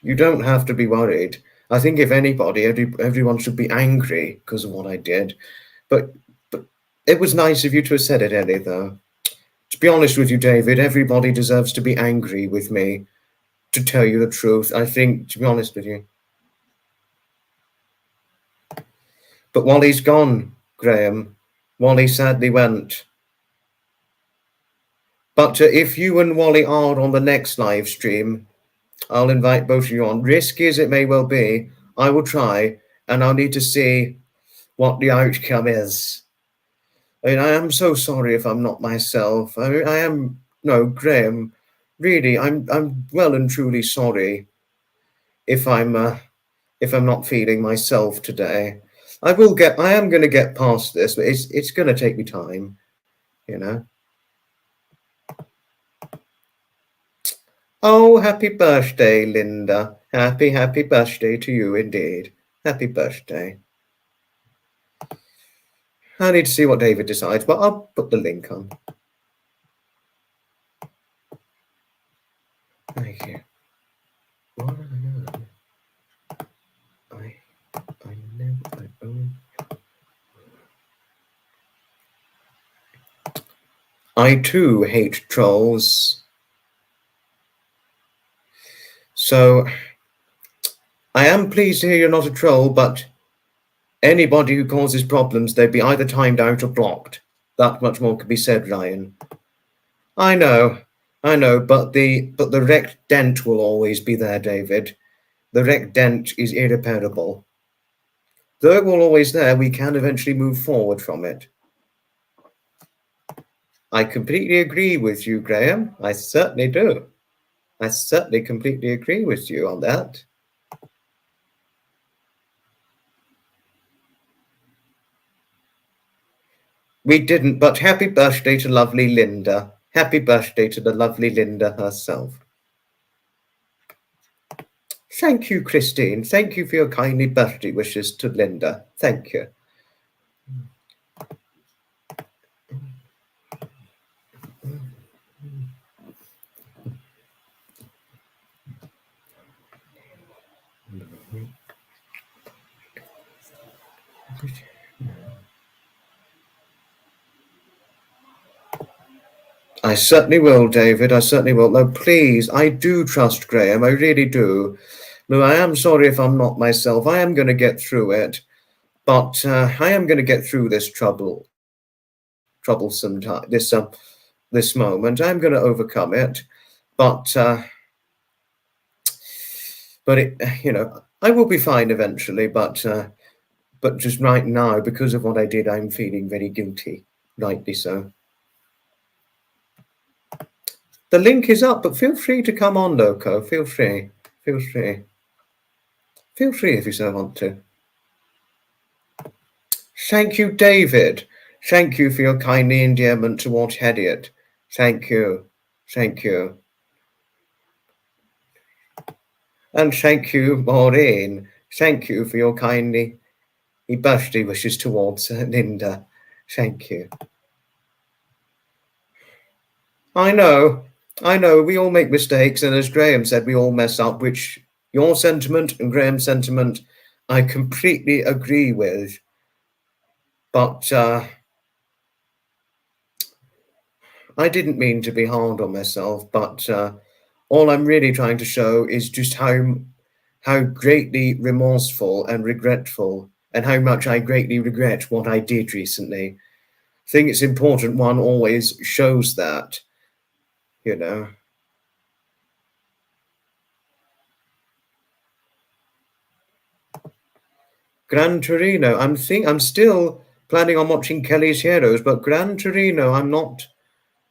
S1: You don't have to be worried. I think if anybody, everyone should be angry because of what I did. But it was nice of you to have said it, Ellie, though. To be honest with you, David, everybody deserves to be angry with me, to tell you the truth. I think, to be honest with you. But Wally's gone, Graham. Wally sadly went. But if you and Wally are on the next live stream, I'll invite both of you on. Risky as it may well be, I will try, and I'll need to see what the outcome is. I mean, I am so sorry if I'm not myself. I am, no, Graham, really, I'm well and truly sorry if I'm not feeling myself today. I am going to get past this, but it's going to take me time, you know. Oh, happy birthday, Linda. Happy birthday to you indeed. Happy birthday. I need to see what David decides, but I'll put the link on. Thank you. What I know I own. I too hate trolls. So I am pleased to hear you're not a troll, but anybody who causes problems, they'd be either timed out or blocked. That much more could be said, Ryan. I know, but the wrecked dent will always be there, David. The wrecked dent is irreparable. Though it will always there, we can eventually move forward from it. I completely agree with you, Graham. I certainly do. I certainly completely agree with you on that. We didn't, but happy birthday to lovely Linda. Happy birthday to the lovely Linda herself. Thank you, Christine. Thank you for your kindly birthday wishes to Linda. Thank you. I certainly will, David. I certainly will. No, please, I do trust Graham. I really do. No, I am sorry if I'm not myself. I am going to get through it, but I am going to get through this troublesome time, this moment. I'm going to overcome it, but it, I will be fine eventually. But just right now, because of what I did, I'm feeling very guilty, rightly so. The link is up, but feel free to come on, Loco. Feel free. Feel free. Feel free if you so want to. Thank you, David. Thank you for your kindly endearment towards Harriet. Thank you. Thank you. And thank you, Maureen. Thank you for your kindly birthday wishes towards Linda. Thank you. I know. We all make mistakes, and as Graham said, we all mess up, which your sentiment and Graham's sentiment I completely agree with. But I didn't mean to be hard on myself, but all I'm really trying to show is just how greatly remorseful and regretful, and how much I greatly regret what I did recently. I think it's important one always shows that, Gran Torino. I'm still planning on watching Kelly's Heroes, but Gran Torino I'm not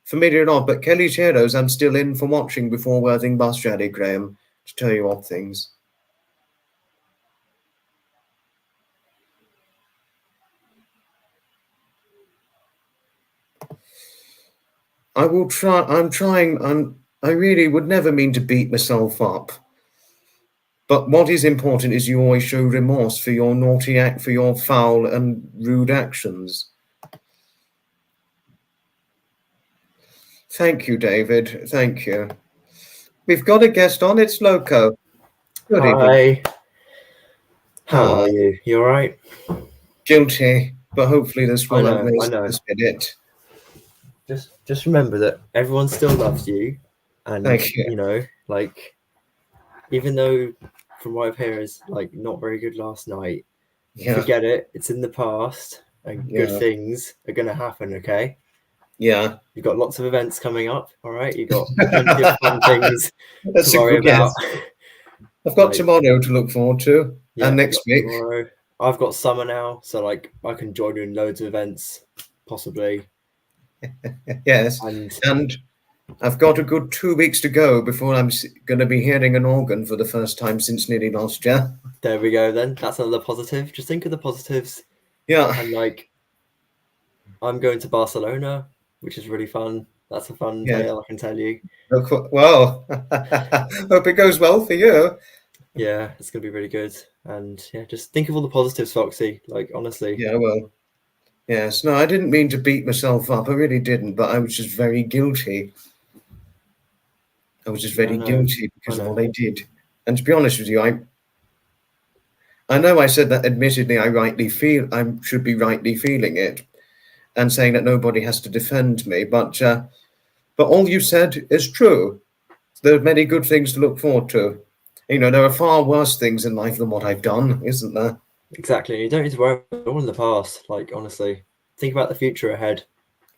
S1: familiar enough. But Kelly's Heroes I'm still in for watching before Worthing Bus Rally, Graham, to tell you odd things. I will try. I'm trying. I really would never mean to beat myself up. But what is important is you always show remorse for your naughty act, for your foul and rude actions. Thank you, David. Thank you. We've got a guest on. It's Loco. Good evening.
S2: How are you? You all right?
S1: Guilty, but hopefully this will
S2: I know.
S1: This bit it.
S2: Just remember that everyone still loves you, and
S1: Thank you.
S2: Even though from what I've heard is not very good last night, forget it. It's in the past, and good things are gonna happen. Okay.
S1: Yeah.
S2: You've got lots of events coming up. All right. You've got plenty of fun things to worry about.
S1: I've got tomorrow to look forward to, and next week.
S2: Tomorrow. I've got summer now, so I can join you in loads of events, possibly.
S1: Yes, and I've got a good 2 weeks to go before I'm going to be hearing an organ for the first time since nearly last year.
S2: There we go then. That's another positive. Just think of the positives.
S1: Yeah.
S2: And I'm going to Barcelona, which is really fun. That's a fun tale, I can tell you.
S1: Well, hope it goes well for you.
S2: Yeah, it's going to be really good. And yeah, just think of all the positives, Foxy. Honestly.
S1: Yeah, well, yes. No, I didn't mean to beat myself up. I really didn't, but I was just very guilty. I was just very guilty because of what I did. And to be honest with you, I know I said that admittedly I should be rightly feeling it and saying that nobody has to defend me, but all you said is true. There are many good things to look forward to. There are far worse things in life than what I've done, isn't there?
S2: Exactly. You don't need to worry about all in the past. Honestly, think about the future ahead.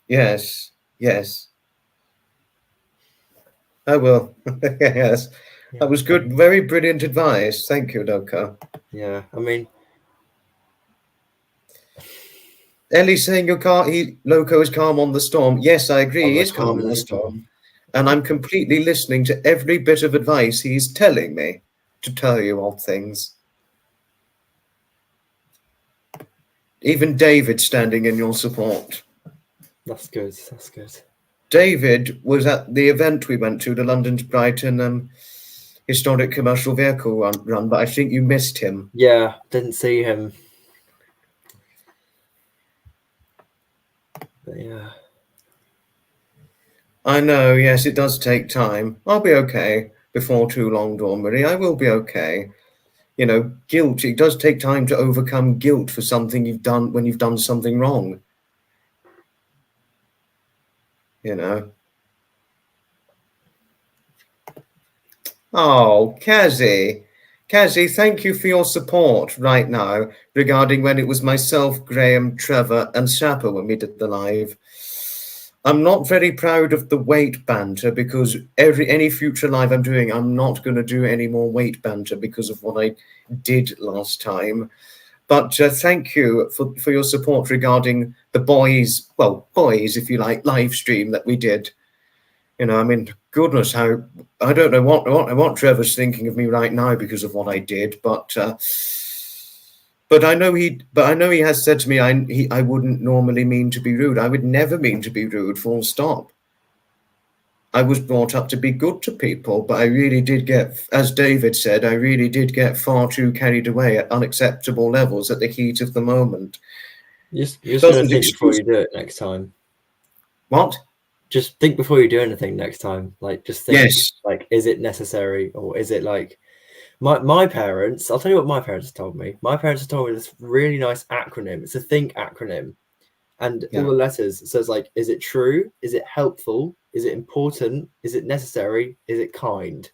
S1: Yes. I will. Yes. That was good. Very brilliant advice. Thank you, Loco.
S2: Yeah, I mean,
S1: Ellie's saying Loco is calm on the storm. Yes, I agree. He is calm on the storm. And I'm completely listening to every bit of advice he's telling me to tell you odd things. Even David standing in your support.
S2: That's good.
S1: David was at the event we went to, the London to Brighton historic commercial vehicle run, but I think you missed him.
S2: Yeah, didn't see him. But yeah.
S1: I know, yes, it does take time. I'll be okay before too long, Dawn Marie. I will be okay. Guilt, it does take time to overcome guilt for something you've done when you've done something wrong. Oh, Kazi. Kazi, thank you for your support right now regarding when it was myself, Graham, Trevor, and Sapper when we did the live. I'm not very proud of the weight banter because any future live I'm doing, I'm not going to do any more weight banter because of what I did last time. But thank you for your support regarding the boys, if you like, live stream that we did. You know, I mean, goodness, how I don't know what Trevor's thinking of me right now because of what I did, but I know he has said to me I wouldn't normally mean to be rude. I would never mean to be rude. Full stop. I was brought up to be good to people, but I really did get, as David said, I really did get far too carried away at unacceptable levels at the heat of the moment.
S2: You're just going to think before you do it next time.
S1: What?
S2: Just think before you do anything next time. Like, just think,
S1: yes.
S2: like, is it necessary, or is it like my parents? I'll tell you what my parents told me. My parents told me this really nice acronym. It's a think acronym, and all the letters says like, is it true? Is it helpful? Is it important? Is it necessary? Is it kind?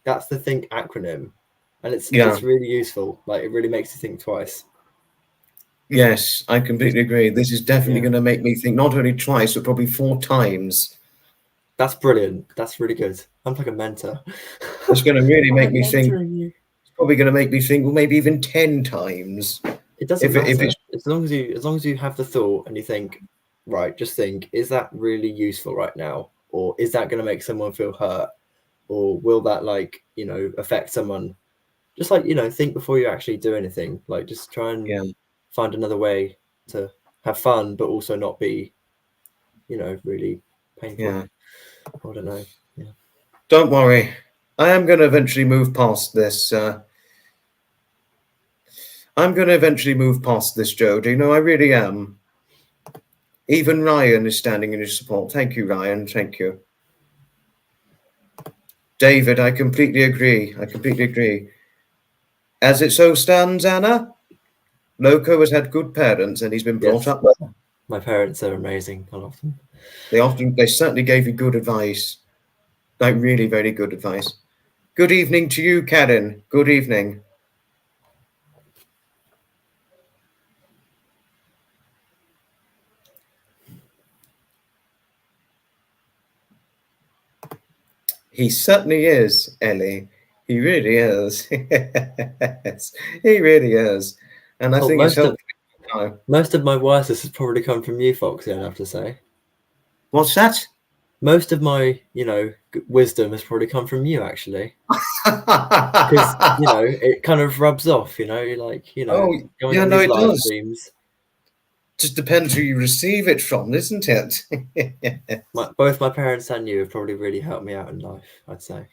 S2: That's the think acronym, and it's really useful. Like, it really makes you think twice.
S1: Yes, I completely agree. This is definitely going to make me think not only twice, but probably 4 times.
S2: That's brilliant. That's really good. I'm like a mentor.
S1: It's going to really make me think. It's probably going to make me think, well, maybe even 10 times.
S2: It doesn't matter. As long as you have the thought and you think, right, just think, is that really useful right now? Or is that going to make someone feel hurt? Or will that, like, you know, affect someone? Just like, you know, think before you actually do anything. Like, just try and find another way to have fun, but also not be, you know, really painful.
S1: Yeah.
S2: I don't know. Yeah.
S1: Don't worry. I am going to eventually move past this. I'm going to eventually move past this, Jodie. No, I really am. Even Ryan is standing in his support. Thank you, Ryan. Thank you. David, I completely agree. I completely agree. As it so stands, Anna, Loco has had good parents and he's been brought up well.
S2: My parents are amazing. I love them.
S1: They certainly gave you good advice. Like, really very good advice. Good evening to you, Karen. Good evening. He certainly is, Ellie. He really is. Yes, he really is. And I think it's helpful.
S2: Most of my wisest has probably come from you, Foxy, I'd have to say.
S1: What's that?
S2: Most of my, you know, wisdom has probably come from you, actually. Because, you know, it kind of rubs off, you know, like, you know,
S1: going on these live
S2: streams.
S1: Just depends who you receive it from, isn't it?
S2: Both my parents and you have probably really helped me out in life, I'd say.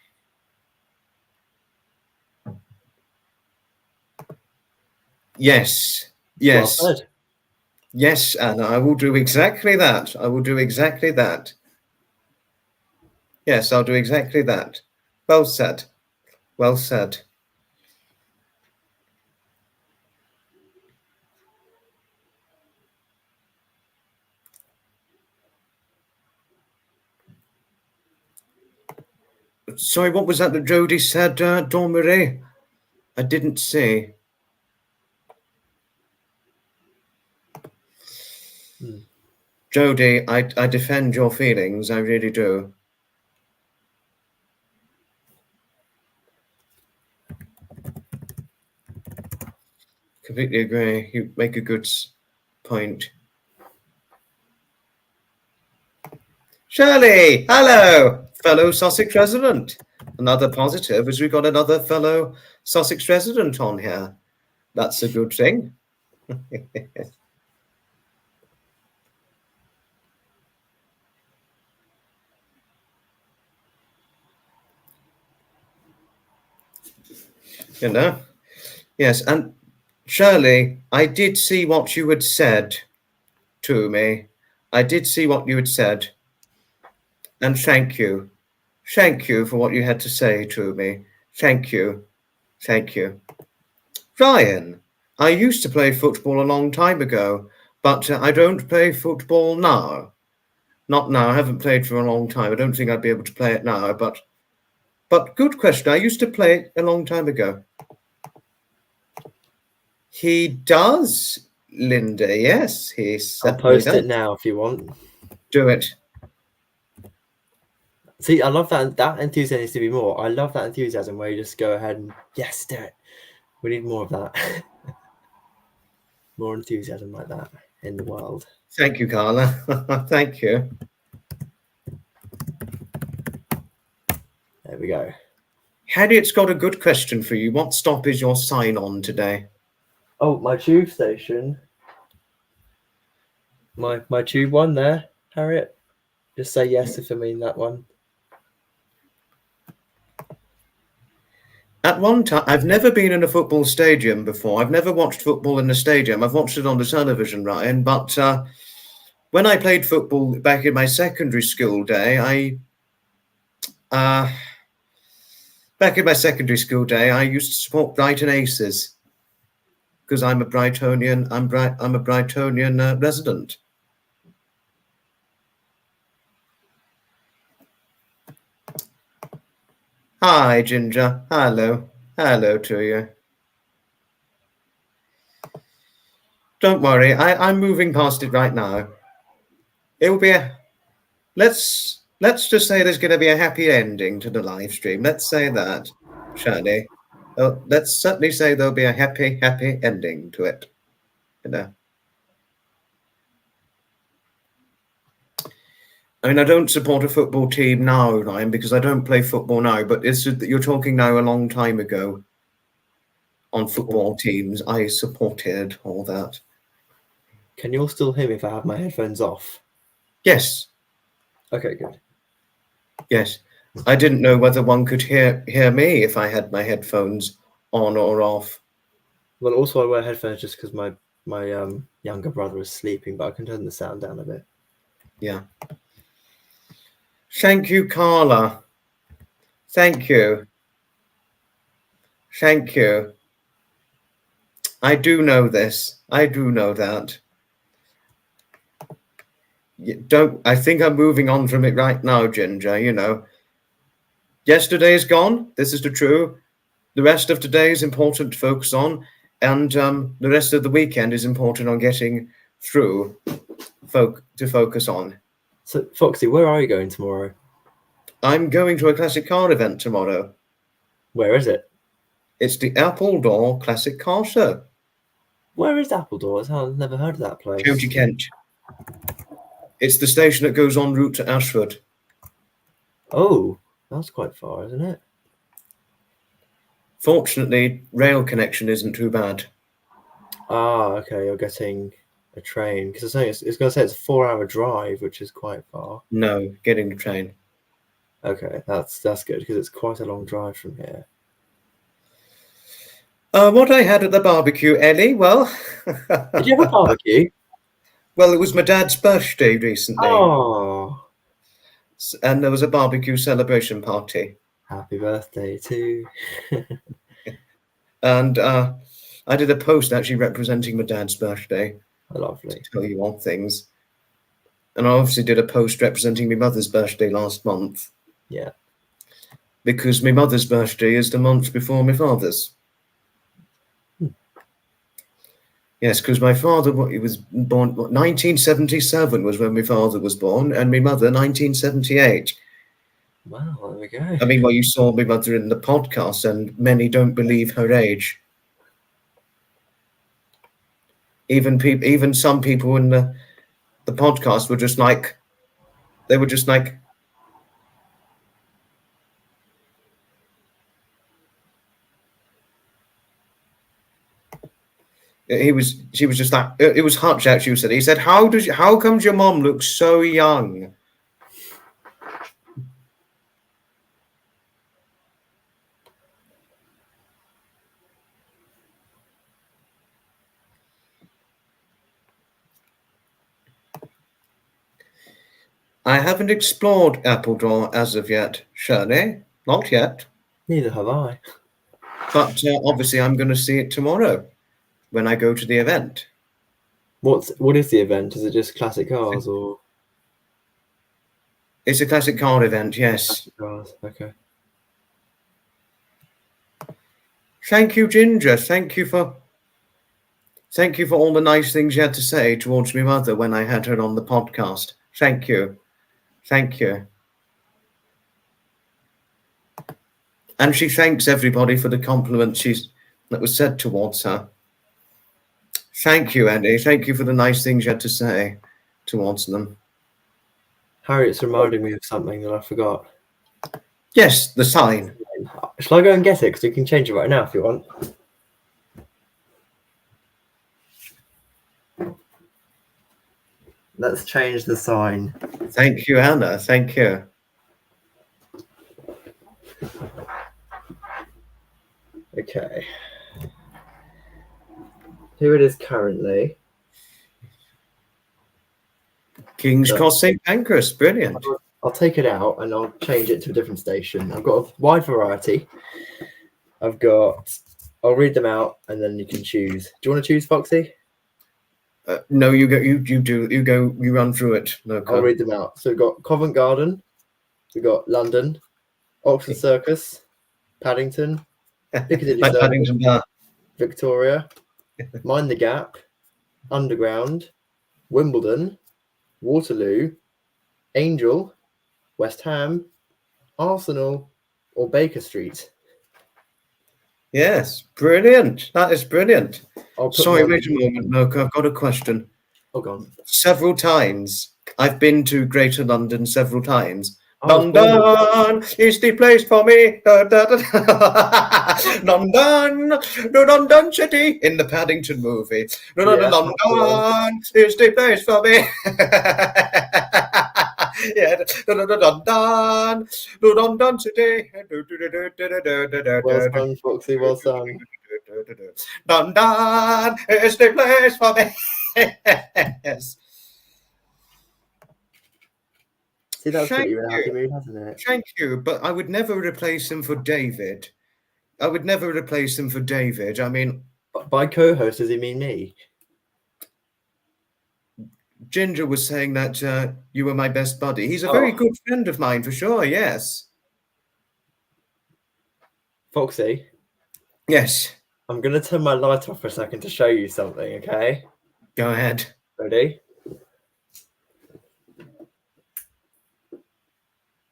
S1: Yes. Yes.
S2: Well said.
S1: Yes, Anna, I will do exactly that. I will do exactly that. Yes, I'll do exactly that. Well said. Well said. Sorry, what was that Jodie said, Dawn Marie? I didn't say. Jodie, I defend your feelings. I really do. Completely agree. You make a good point. Shirley, hello, fellow Sussex resident. Another positive is we've got another fellow Sussex resident on here. That's a good thing. You know? Yes, and Shirley, I did see what you had said to me. I did see what you had said. And thank you. Thank you for what you had to say to me. Thank you. Thank you. Ryan, I used to play football a long time ago, but I don't play football now. Not now. I haven't played for a long time. I don't think I'd be able to play it now, but But good question. I used to play it a long time ago. He does, Linda. Yes, he
S2: I'll
S1: certainly
S2: post
S1: does.
S2: it now if you want.
S1: Do it.
S2: See, I love that. That enthusiasm needs to be more. I love that enthusiasm where you just go ahead and yes, do it. We need more of that. More enthusiasm like that in the world.
S1: Thank you, Carla. Thank you.
S2: There we go.
S1: Harriet's got a good question for you. What stop is your sign on today?
S2: Oh, my tube station. My tube one there, Harriet. Just say yes if I mean that one.
S1: At one time, I've never been in a football stadium before. I've never watched football in a stadium. I've watched it on the television, Ryan. But when I played football back in my secondary school day, I used to support Brighton Aces because I'm a Brightonian. I'm a Brightonian resident. Hi, Ginger. Hello. Hello to you. Don't worry. I'm moving past it right now. It will be let's just say there's going to be a happy ending to the live stream. Let's say that, Shani. Let's certainly say there'll be a happy ending to it. You know. I mean, I don't support a football team now, Ryan, because I don't play football now. But you're talking now a long time ago. On football teams, I supported all that.
S2: Can you all still hear me if I have my headphones off?
S1: Yes.
S2: Okay, good.
S1: Yes. I didn't know whether one could hear me if I had my headphones on or off.
S2: Well, also I wear headphones just because my younger brother is sleeping, but I can turn the sound down a bit.
S1: Yeah. Thank you, Carla. Thank you. Thank you. I do know this. I do know that. I think I'm moving on from it right now, Ginger, you know. Yesterday is gone. This is the true. The rest of today is important to focus on. And the rest of the weekend is important on getting through to focus on.
S2: So, Foxy, where are you going tomorrow?
S1: I'm going to a classic car event tomorrow.
S2: Where is it?
S1: It's the Appledore Classic Car Show.
S2: Where is Appledore? I've never heard of that place.
S1: County Kent. It's the station that goes en route to Ashford.
S2: Oh, that's quite far, isn't it?
S1: Fortunately, rail connection isn't too bad.
S2: Ah, okay, you're getting a train. Because it's going to say it's a 4-hour drive, which is quite far.
S1: No, getting the train.
S2: Okay, that's good, because it's quite a long drive from here.
S1: What I had at the barbecue, Ellie, well...
S2: Did you have a barbecue?
S1: Well, it was my dad's birthday recently.
S2: Oh.
S1: And there was a barbecue celebration party.
S2: Happy birthday to...
S1: And I did a post actually representing my dad's birthday.
S2: Lovely.
S1: To tell you all things. And I obviously did a post representing my mother's birthday last month.
S2: Yeah.
S1: Because my mother's birthday is the month before my father's. Yes, because my father, he was born, 1977 was when my father was born, and my mother, 1978.
S2: Wow, there we go.
S1: I mean, well, you saw my mother in the podcast, and many don't believe her age. Even some people in the podcast were just like, she was just like, it was Hutch actually who said, he said, how comes your mom looks so young? I haven't explored Appledore as of yet, Shirley. Not yet.
S2: Neither have I.
S1: But obviously I'm going to see it tomorrow when I go to the event.
S2: What is the event? Is it just classic cars or?
S1: It's a classic car event, yes.
S2: Classic cars, okay.
S1: Thank you, Ginger. Thank you for all the nice things you had to say towards my mother when I had her on the podcast. Thank you. Thank you. And she thanks everybody for the compliments that was said towards her. Thank you, Andy. Thank you for the nice things you had to say towards them.
S2: Harriet's reminding me of something that I forgot.
S1: Yes, the sign.
S2: Shall I go and get it? Because you can change it right now if you want. Let's change the sign.
S1: Thank you, Anna. Thank you.
S2: Okay. Here it is currently.
S1: King's Cross St. Pancras. Brilliant.
S2: I'll take it out and I'll change it to a different station. I've got a wide variety. I'll read them out and then you can choose. Do you want to choose, Foxy?
S1: No, you go. You do. You go. You run through it. No,
S2: I'll read them out. So we've got Covent Garden, we've got London, Oxford Circus, Paddington, Piccadilly Circus,
S1: Paddington Bar,
S2: Victoria, Mind the Gap, Underground, Wimbledon, Waterloo, Angel, West Ham, Arsenal, or Baker Street.
S1: Yes, brilliant. That is brilliant. Sorry, wait a moment, Mocha. I've got a question.
S2: Oh, go on.
S1: Several times. I've been to Greater London several times. London is the place for me. London, the London city in the Paddington movie. London is the place for me. Yeah, the London city.
S2: Well done, Foxy. Well done.
S1: London is the place for me. Yes.
S2: See, that's put you in a happy mood, hasn't it?
S1: Thank you, but I would never replace him for David. I mean,
S2: by co-host, does he mean me?
S1: Ginger was saying that you were my best buddy. He's a very good friend of mine, for sure, yes.
S2: Foxy?
S1: Yes.
S2: I'm going to turn my light off for a second to show you something, okay?
S1: Go ahead.
S2: Ready?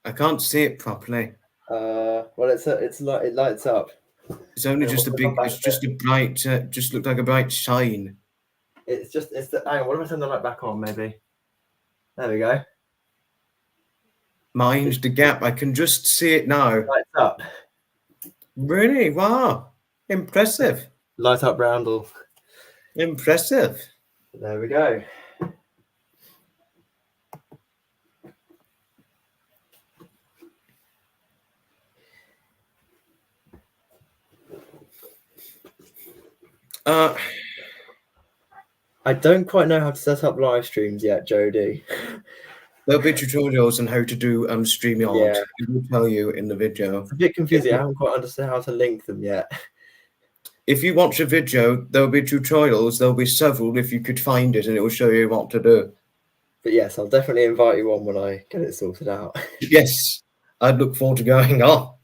S1: I can't see it properly.
S2: Well, it lights up.
S1: It's only just a big. It's just a bright. Just looked like a bright shine.
S2: It's the. Hang on, what if I turn the light back on? Maybe. There we go.
S1: Mind the gap. I can just see it now.
S2: Lights up.
S1: Really? Wow. Impressive.
S2: Light up, Roundel.
S1: Impressive.
S2: There we go. I don't quite know how to set up live streams yet, Jody.
S1: There'll be tutorials on how to do StreamYard. Yeah. It will tell you in the video.
S2: It's a bit confusing. I haven't quite understood how to link them yet.
S1: If you watch a video, there'll be tutorials. There'll be several if you could find it, and it will show you what to do.
S2: But yes, I'll definitely invite you on when I get it sorted out.
S1: Yes, I'd look forward to going on.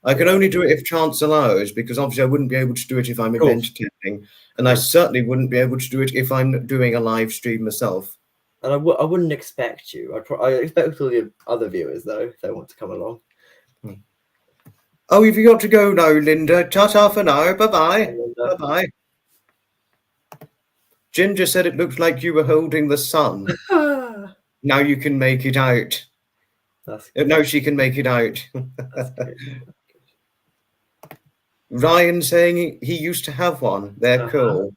S1: I can only do it if chance allows, because obviously I wouldn't be able to do it if I'm event attending, and I certainly wouldn't be able to do it if I'm doing a live stream myself.
S2: And I wouldn't expect you. I expect all the other viewers, though, if they want to come along.
S1: Oh, have you got to go now, Linda? Ta-ta for now. Bye-bye. Bye-bye. Ginger said it looked like you were holding the sun. Now you can make it out.
S2: That's good.
S1: Now she can make it out.
S2: That's good.
S1: Ryan saying he used to have one. They're cool.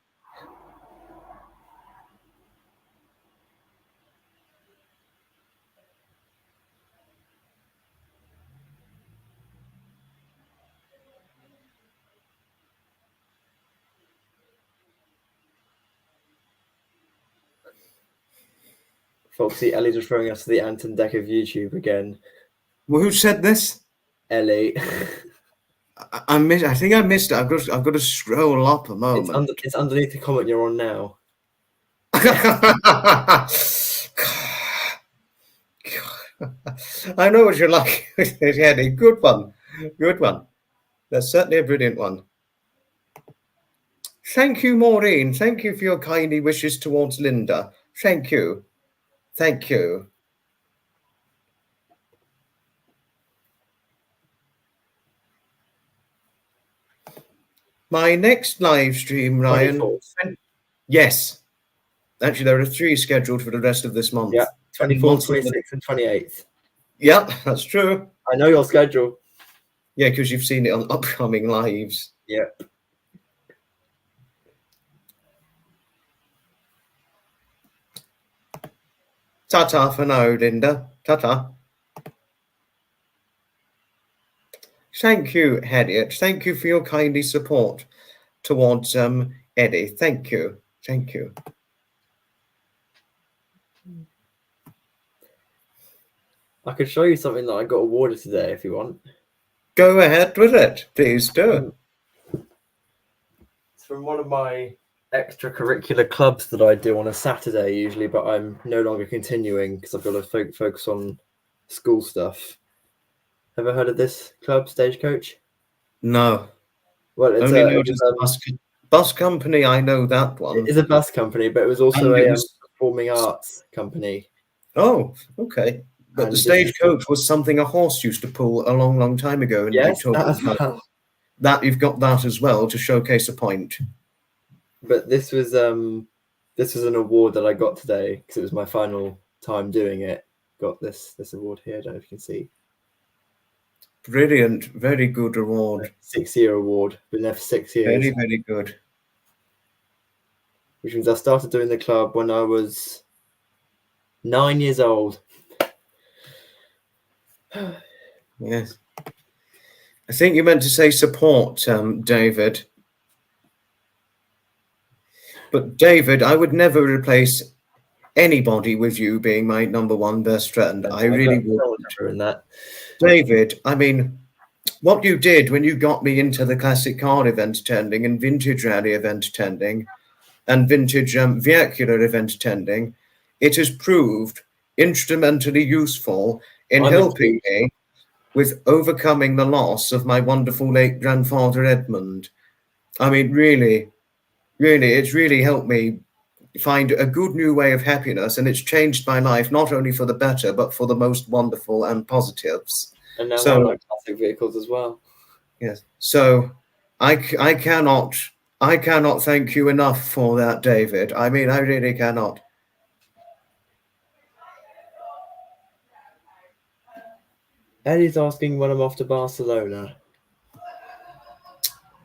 S2: Foxy, Ellie's referring us to the Anton deck of YouTube again.
S1: Well, who said this?
S2: Ellie.
S1: I think I missed it. I've got to scroll up a moment.
S2: It's underneath the comment you're on now.
S1: I know what you're like. Yeah, good one. Good one. That's certainly a brilliant one. Thank you, Maureen. Thank you for your kindly wishes towards Linda. Thank you. Thank you. My next live stream, Ryan.
S2: 24th.
S1: Yes. Actually, there are 3 scheduled for the rest of this month.
S2: Yeah,
S1: And
S2: 24th,
S1: once again,
S2: 26th, and 28th.
S1: yeah, that's true.
S2: I know your schedule.
S1: Yeah, because you've seen it on upcoming lives.
S2: Yeah.
S1: Ta-ta for now, Linda. Ta-ta. Thank you, Harriet. Thank you for your kindly support towards Eddie. Thank you. Thank you.
S2: I could show you something that I got awarded today if you want.
S1: Go ahead with it. Please do.
S2: It's from one of my extracurricular clubs that I do on a Saturday usually, but I'm no longer continuing because I've got to focus on school stuff. Ever heard of this club, Stagecoach?
S1: No.
S2: Well, it's
S1: Only
S2: a
S1: noticed bus company. I know that one.
S2: it is a bus company, but it was also
S1: And it
S2: a
S1: was...
S2: performing arts company.
S1: Oh, okay. But
S2: And
S1: the
S2: this is
S1: Stagecoach was something a horse used to pull a long, long time ago in
S2: yes,
S1: Victoria.
S2: that as well.
S1: That you've got that as well to showcase a point.
S2: But this was an award that I got today because it was my final time doing it. Got this award here. I don't know if you can see.
S1: Brilliant. Very good award.
S2: 6-year award. Been there for 6 years.
S1: Very, very good.
S2: Which means I started doing the club when I was 9 years old.
S1: Yes. I think you meant to say support, David. But David, I would never replace anybody with you being my number 1 best friend. I really wouldn't.
S2: That.
S1: David, I mean, what you did when you got me into the classic car event attending and vintage rally event attending and vintage vehicular event attending, it has proved instrumentally useful in helping me with overcoming the loss of my wonderful late grandfather Edmund. I mean, really, it's really helped me find a good new way of happiness, and it's changed my life not only for the better but for the most wonderful and positives.
S2: And now I like classic vehicles as well.
S1: Yes. So I cannot thank you enough for that, David. I mean, I really cannot.
S2: Eddie's asking when I'm off to Barcelona.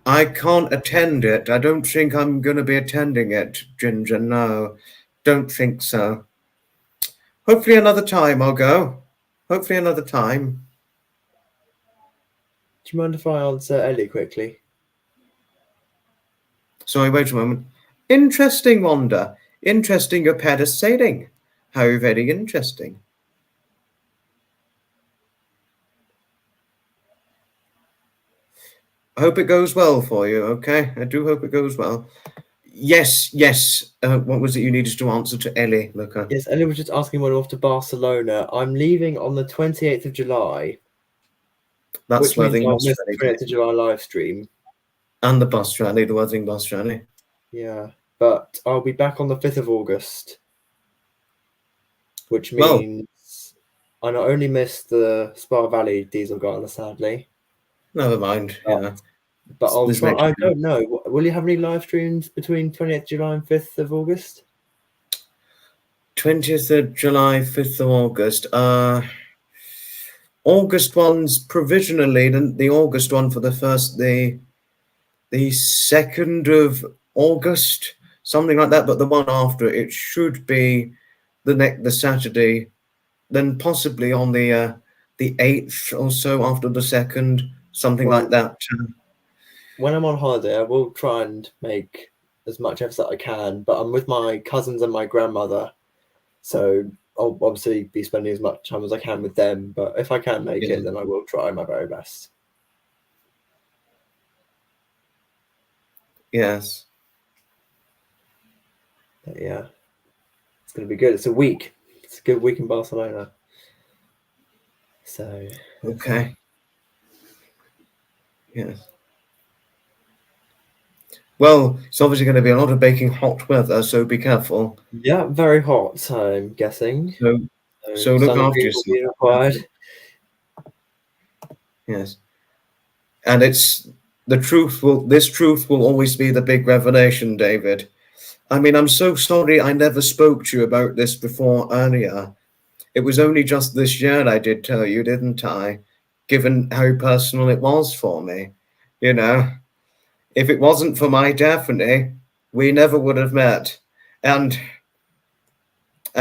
S1: I can't attend it. I don't think I'm going to be attending it, Ginger. No, don't think so. Hopefully another time I'll go. Hopefully another time.
S2: Do you mind if I answer Ellie quickly?
S1: Sorry, wait a moment. Interesting, Wanda. Interesting your parasailing. How very interesting. I hope it goes well for you, okay? I do hope it goes well. Yes. What was it you needed to answer to Ellie, Luca?
S2: Yes, Ellie was just asking when I'm off to Barcelona. I'm leaving on the 28th of July.
S1: That's
S2: which means
S1: Worthing
S2: I'll
S1: Bus
S2: miss
S1: Rally.
S2: the 28th of July live stream.
S1: And the bus rally, the Worthing Bus Rally.
S2: Yeah, but I'll be back on the 5th of August. Which means I not only missed the Spa Valley Diesel Gala, sadly.
S1: Never mind, yeah.
S2: But I'll try. I don't know. Will you have any live streams between 28th July and 5th of August?
S1: 20th of July, 5th of August. August one's provisionally, the August one for the 2nd of August, something like that. But the one after it should be the Saturday, then possibly on the 8th or so after the 2nd, something like that.
S2: When I'm on holiday, I will try and make as much effort as I can, but I'm with my cousins and my grandmother, so I'll obviously be spending as much time as I can with them. But if I can't make it, then I will try my very best.
S1: Yes.
S2: But yeah, it's going to be good. It's a week. It's a good week in Barcelona. So
S1: okay. Yes. Well, it's obviously going to be a lot of baking hot weather, so be careful.
S2: Yeah, very hot, I'm guessing.
S1: So look after
S2: Sun cream will
S1: yourself.
S2: be required.
S1: Yes. And it's this truth will always be the big revelation, David. I mean, I'm so sorry I never spoke to you about this before earlier. It was only just this year I did tell you, didn't I? Given how personal it was for me. You know, if it wasn't for my Daphne, we never would have met. And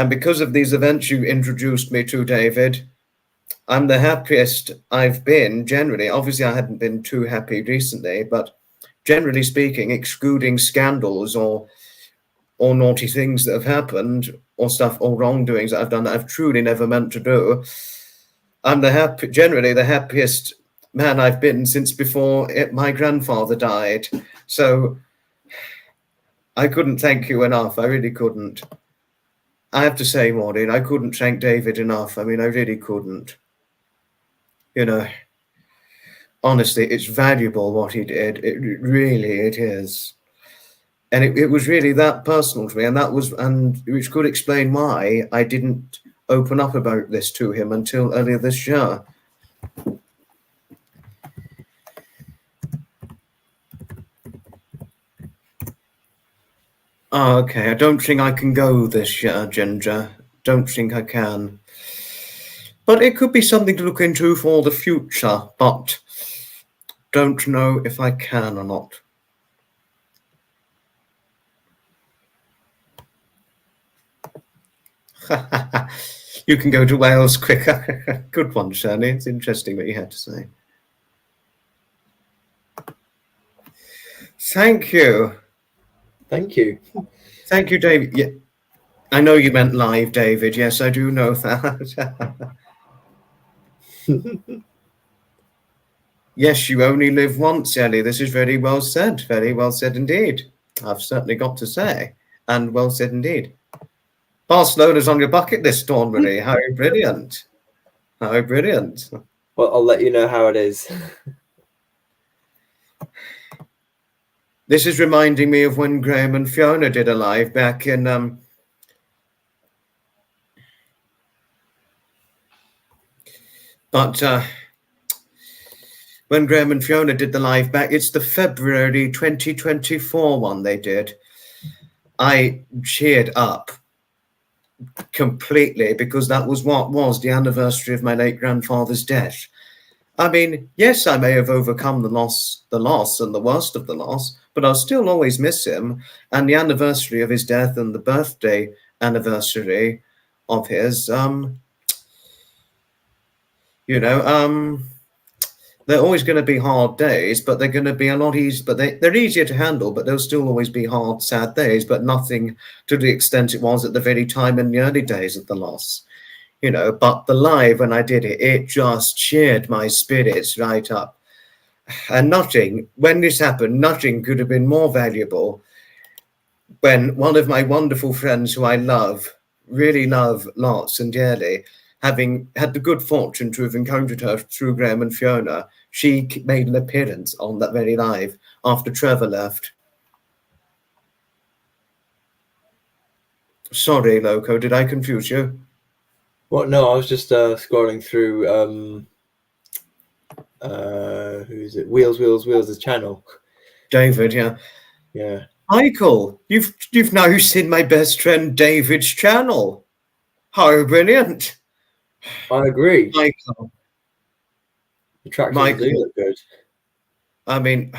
S1: because of these events you introduced me to, David, I'm the happiest I've been generally. Obviously, I hadn't been too happy recently, but generally speaking, excluding scandals or naughty things that have happened or stuff or wrongdoings that I've done that I've truly never meant to do, I'm generally the happiest man I've been since before my grandfather died. So I couldn't thank you enough. I really couldn't. I have to say, Maureen, I couldn't thank David enough. I mean, I really couldn't. You know, honestly, it's valuable what he did. It is. And it was really that personal to me, and which could explain why I didn't open up about this to him until earlier this year. Oh, okay, I don't think I can go this year, Ginger. Don't think I can. But it could be something to look into for the future, but don't know if I can or not. You can go to Wales quicker. Good one, Shirley. It's interesting what you had to say. Thank you.
S2: Thank you.
S1: Thank you, David. Yeah, I know you meant live, David. Yes, I do know that. Yes, you only live once, Ellie. This is very well said. Very well said indeed. I've certainly got to say. And well said indeed. Barcelona's on your bucket list, Dawn Marie. How brilliant. How brilliant.
S2: Well, I'll let you know how it is.
S1: This is reminding me of when Graham and Fiona did a live back in when Graham and Fiona did the live back, it's the February 2024 one they did. I cheered up completely because that was what was the anniversary of my late grandfather's death. I mean, yes, I may have overcome the loss and the worst of the loss, but I'll still always miss him. And the anniversary of his death and the birthday anniversary of his, they're always going to be hard days, but they're going to be a lot easier. But they're easier to handle, but they'll still always be hard, sad days, but nothing to the extent it was at the very time in the early days of the loss. But the live, when I did it, it just cheered my spirits right up. And when this happened, nothing could have been more valuable when one of my wonderful friends who I really love lots and dearly, having had the good fortune to have encountered her through Graham and Fiona, she made an appearance on that very live after Trevor left. Sorry, Loco, did I confuse you?
S2: Well, no, I was just scrolling through who is it? Wheels, the channel.
S1: David, yeah.
S2: Yeah.
S1: Michael, you've now seen my best friend David's channel. How brilliant.
S2: I agree.
S1: Michael.
S2: The tractions do look good.
S1: I mean,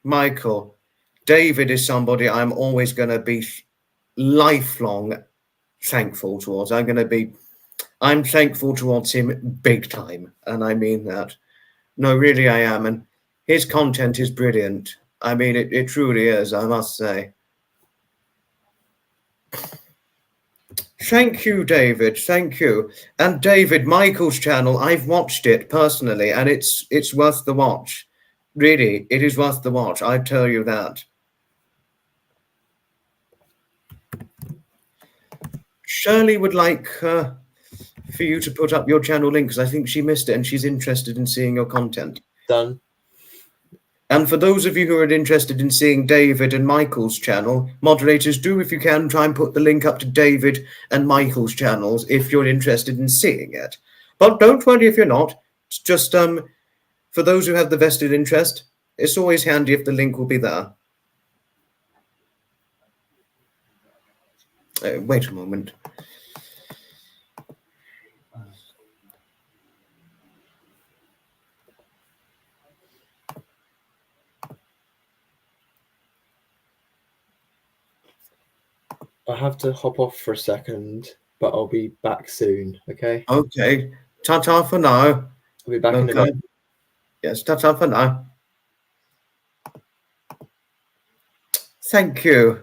S1: Michael, David is somebody I'm always going to be lifelong thankful towards. I'm thankful towards him big time, and I mean that. No, really I am, and his content is brilliant. I mean, it truly is, I must say. Thank you, David. Thank you. And David, Michael's channel, I've watched it personally, and it's worth the watch. Really, it is worth the watch. I tell you that. Shirley would like for you to put up your channel link because I think she missed it and she's interested in seeing your content.
S2: Done.
S1: And for those of you who are interested in seeing David and Michael's channel, moderators, do, if you can, try and put the link up to David and Michael's channels if you're interested in seeing it. But don't worry if you're not. It's just for those who have the vested interest, it's always handy if the link will be there. Wait a moment.
S2: I have to hop off for a second, but I'll be back soon, okay?
S1: Okay. Ta-ta for now.
S2: I'll be back in a bit.
S1: Yes, ta-ta for now. Thank you.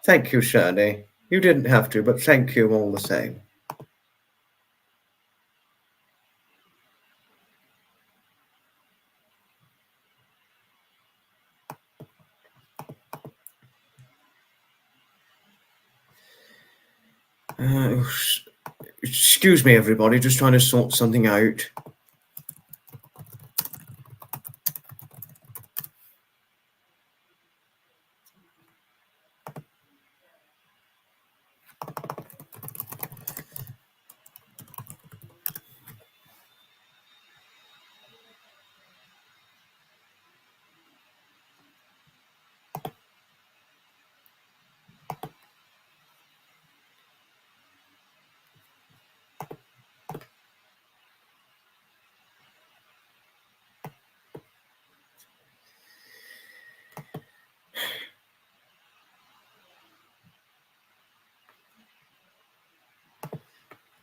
S1: Thank you, Shirley. You didn't have to, but thank you all the same. Excuse me, everybody, just trying to sort something out.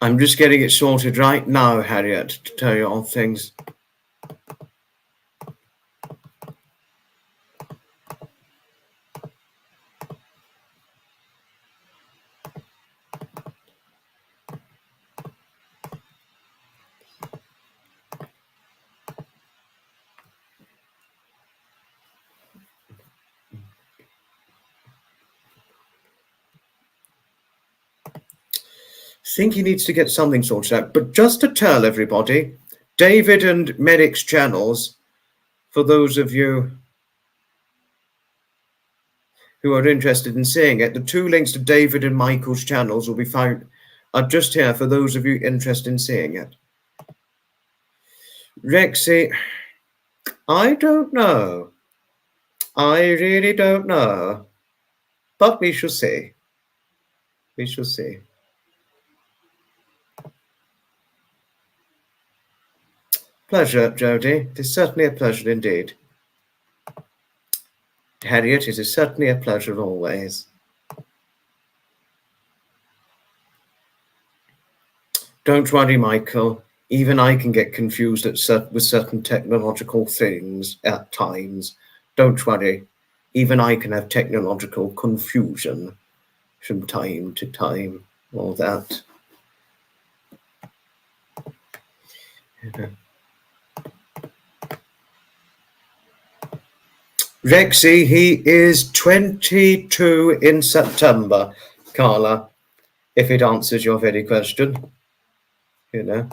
S1: I'm just getting it sorted right now, Harriet, to tell you all things. Think he needs to get something sorted out. But just to tell everybody, David and Merrick's channels, for those of you who are interested in seeing it, the two links to David and Michael's channels will be found are just here for those of you interested in seeing it. Rexy, I don't know. I really don't know. But we shall see. We shall see. Pleasure, Jodie. It is certainly a pleasure indeed. Harriet, it is certainly a pleasure always. Don't worry, Michael. Even I can get confused with certain technological things at times. Don't worry. Even I can have technological confusion from time to time. All that. Rexy, he is 22 in September, Carla, if it answers your very question. You know.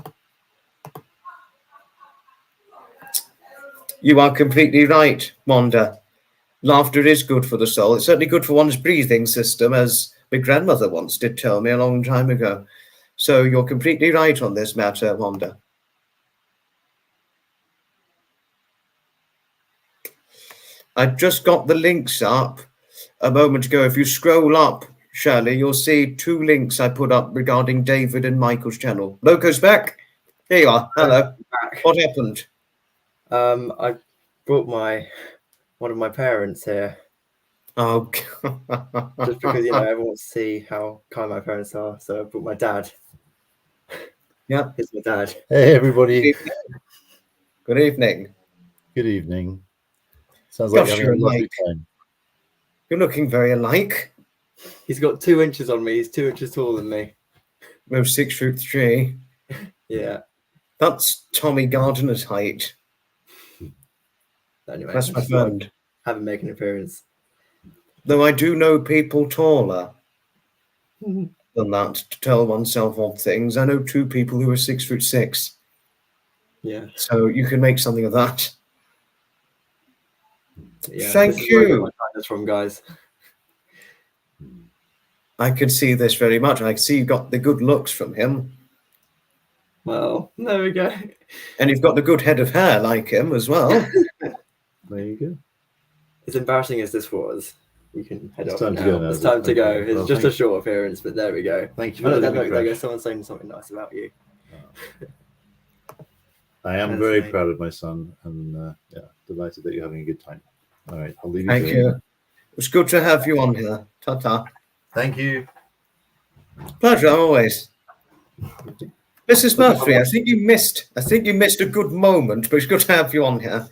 S1: You are completely right, Wanda. Laughter is good for the soul. It's certainly good for one's breathing system, as my grandmother once did tell me a long time ago. So you're completely right on this matter, Wanda. I've just got the links up a moment ago. If you scroll up, Shirley, you'll see two links I put up regarding David and Michael's channel. Loco's back. Here you are. Hello. What happened?
S2: I brought one of my parents here.
S1: Oh,
S2: just because, you know, everyone wants to see how kind my parents are. So I brought my dad.
S1: Yeah.
S2: Here's my dad.
S3: Hey, everybody.
S1: Good evening.
S3: Good evening. Sounds like you're having a lovely time.
S1: You're looking very alike.
S2: He's got 2 inches on me. He's 2 inches taller than me.
S1: We're 6'3".
S2: Yeah.
S1: That's Tommy Gardner's height.
S2: Anyway,
S1: that's my friend.
S2: Have him make an appearance.
S1: Though I do know people taller than that to tell oneself odd things. I know 2 people who are 6'6".
S2: Yeah.
S1: So you can make something of that.
S2: Yeah,
S1: Thank
S2: this is where I get
S1: you.
S2: my kindness from, guys.
S1: I can see this very much. I see you've got the good looks from him.
S2: Well, there we go.
S1: And you've got the good head of hair like him as well.
S3: There you go.
S2: As embarrassing as this was, we can head
S3: It's
S2: off
S3: time
S2: now.
S3: to go now,
S2: It's
S3: is it?
S2: time to
S3: Thank
S2: go.
S3: you.
S2: It's
S3: Well,
S2: just a
S3: thank-
S2: short appearance, but there we go.
S3: Thank you for
S2: Oh,
S3: letting
S2: look,
S3: me
S2: there goes
S3: crash.
S2: someone saying something nice about you.
S3: I am
S2: That's
S3: very
S2: nice.
S3: proud of my son, and yeah, delighted that you're having a good time. All right, I'll leave you.
S1: Thank
S3: to
S1: you.
S3: it.
S1: It's good to have you on here. Ta-ta.
S3: Thank you.
S1: Pleasure always. Mrs. Murphy, I think you missed a good moment, but it's good to have you on here.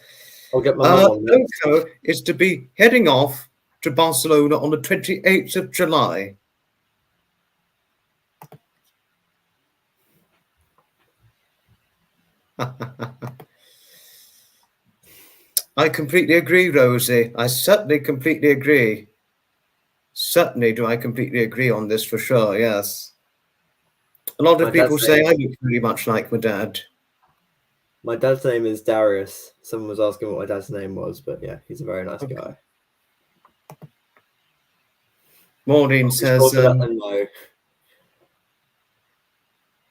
S2: I'll get my mum on next.
S1: Loco is to be heading off to Barcelona on the 28th of July. I completely agree, Rosie. I certainly completely agree. Certainly do I completely agree on this for sure, yes. A lot of
S2: My
S1: people
S2: dad's
S1: say
S2: name-
S1: I look pretty much like my dad.
S2: My dad's name is Darius. Someone was asking what my dad's name was, but yeah, he's a very nice guy.
S1: Maureen
S2: Be
S1: says,
S2: sure to let them know.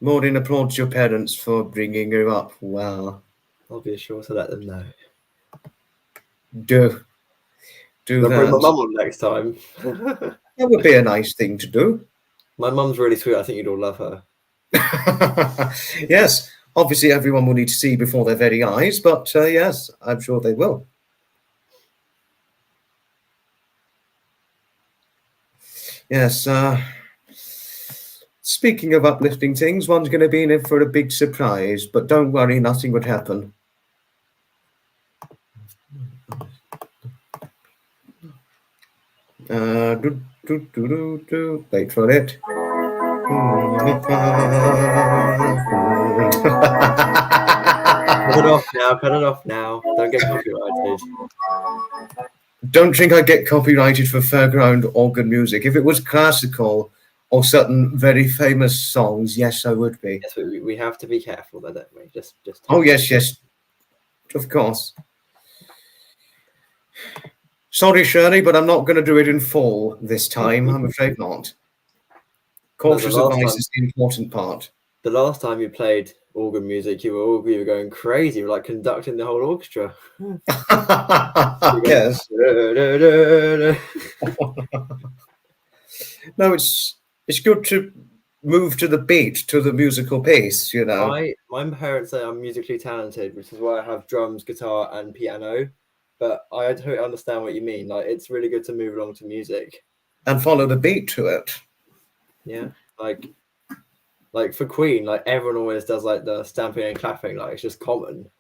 S1: Maureen applauds your parents for bringing you up. Wow.
S2: I'll be sure to let them know.
S1: Do
S2: I'll bring my
S1: that.
S2: mum on next time.
S1: That would be a nice thing to do.
S2: My mum's really sweet. I think you'd all love her.
S1: Yes, obviously everyone will need to see before their very eyes, but yes, I'm sure they will. Yes, speaking of uplifting things, one's going to be in for a big surprise, but don't worry, nothing would happen. Wait for it.
S2: Cut it off now. Cut it off now. Don't get copyrighted.
S1: Don't think I get copyrighted for fairground organ music. If it was classical or certain very famous songs, yes, I would be.
S2: Yes, we have to be careful, though, don't we? Just.
S1: Oh yes, yes, of course. Sorry, Shirley, but I'm not going to do it in full this time. I'm afraid not. Cautious advice is the important part.
S2: The last time you played organ music, you were going crazy. You were like conducting the whole orchestra.
S1: Yes. No, it's good to move to the beat, to the musical pace, you know.
S2: My parents say I'm musically talented, which is why I have drums, guitar, and piano. But I totally understand what you mean. Like, it's really good to move along to music
S1: and follow the beat to it.
S2: Yeah, like for Queen, like everyone always does like the stamping and clapping. Like it's just common.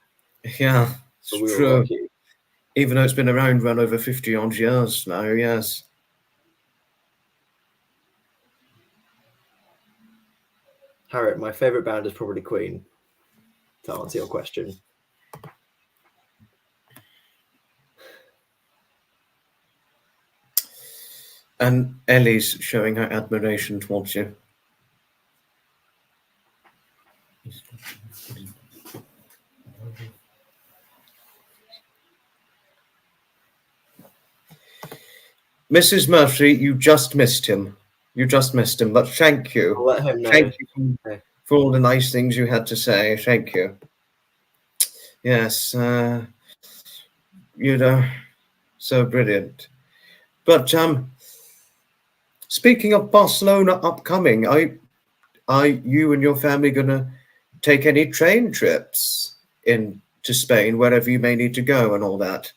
S1: Yeah, it's true. Even though it's been around run over 50 odd years now, yes.
S2: Harriet, my favourite band is probably Queen, to answer your question.
S1: And Ellie's showing her admiration towards you. Mrs. Murphy, you just missed him. You just missed him, but thank you.
S2: I'll let him know.
S1: Thank you for all the nice things you had to say. Thank you. Yes, you know, so brilliant. But speaking of Barcelona upcoming, are you and your family gonna take any train trips into Spain, wherever you may need to go and all that?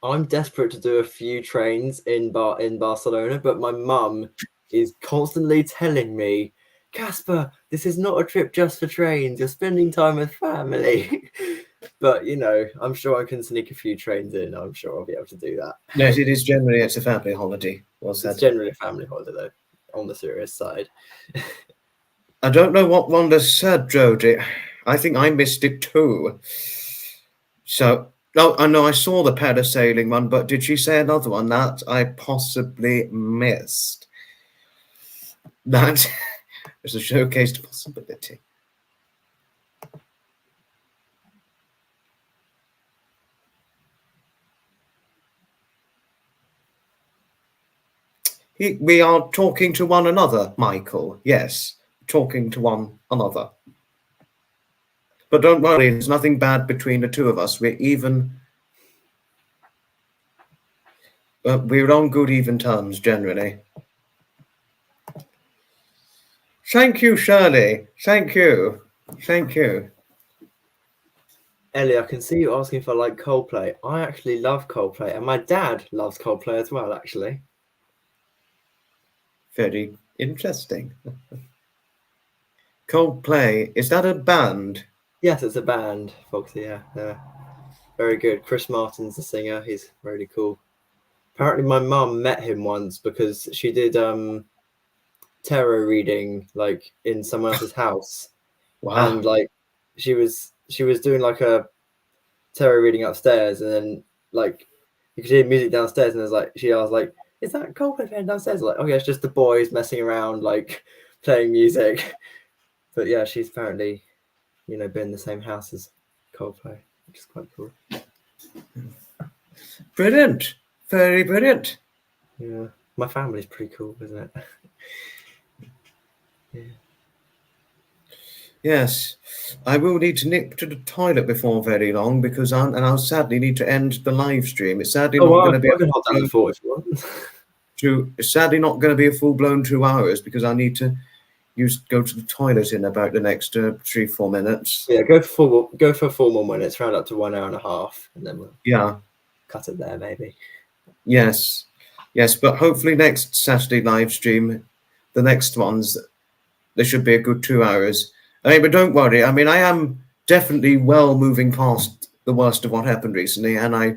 S2: I'm desperate to do a few trains in Barcelona, but my mum is constantly telling me, Casper, this is not a trip just for trains. You're spending time with family. But, you know, I'm sure I can sneak a few trains in. I'm sure I'll be able to do that.
S1: Yes, it is generally, it's a family holiday.
S2: It's generally a family holiday, though, on the serious side.
S1: I don't know what Wanda said, Jody. I think I missed it too. So, no, I know I saw the parasailing one, but did she say another one that I possibly missed? That is a showcased possibility. We are talking to one another, Michael. Yes, talking to one another. But don't worry, there's nothing bad between the two of us. We're even. We're on good, even terms, generally. Thank you, Shirley. Thank you. Thank you.
S2: Ellie, I can see you asking for like Coldplay. I actually love Coldplay, and my dad loves Coldplay as well, actually.
S1: Very interesting. Coldplay, is that a band?
S2: Yes, it's a band, Foxy. Yeah, they're very good. Chris Martin's the singer. He's really cool. Apparently, my mum met him once because she did tarot reading like in someone else's house,
S1: Wow.
S2: and like she was doing like a tarot reading upstairs, and then like you could hear music downstairs, and there's like she asked like, "Is that Coldplay playing downstairs?" Like, oh yeah, it's just the boys messing around like playing music. But yeah, she's apparently, you know, been in the same house as Coldplay, which is quite cool.
S1: Brilliant. Very brilliant.
S2: Yeah, my family's pretty cool, isn't it? Yeah.
S1: Yes, I will need to nip to the toilet before very long because I'll sadly need to end the live stream. It's sadly not going to be.
S2: I can hold down the fort if you want.
S1: It's sadly not going to be a full-blown 2 hours because I need to go to the toilet in about the next 3-4 minutes.
S2: Yeah, go for 4 more minutes, round up to 1 hour and a half, and then we'll cut it there maybe.
S1: Yes, but hopefully next Saturday live stream, the next ones, there should be a good 2 hours. I mean, but don't worry. I mean, I am definitely well moving past the worst of what happened recently, and I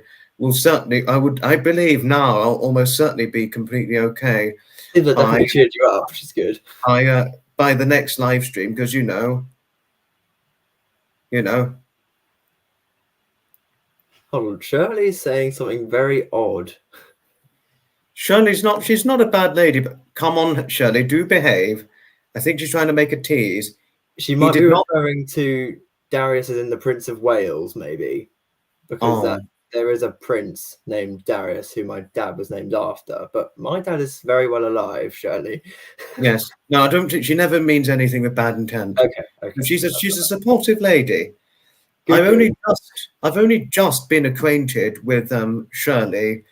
S1: believe now I'll almost certainly be completely okay.
S2: Seems like definitely cheered you up, which is good.
S1: By the next live stream, because you know.
S2: Hold on, Shirley's saying something very odd.
S1: Shirley's not. She's not a bad lady, but come on, Shirley, do behave. I think she's trying to make a tease.
S2: She might be referring to Darius as in the Prince of Wales, maybe, because there is a prince named Darius who my dad was named after. But my dad is very well alive, Shirley.
S1: Yes. No, I don't think she never means anything with bad intent.
S2: Okay.
S1: She's a supportive lady. I've only just been acquainted with Shirley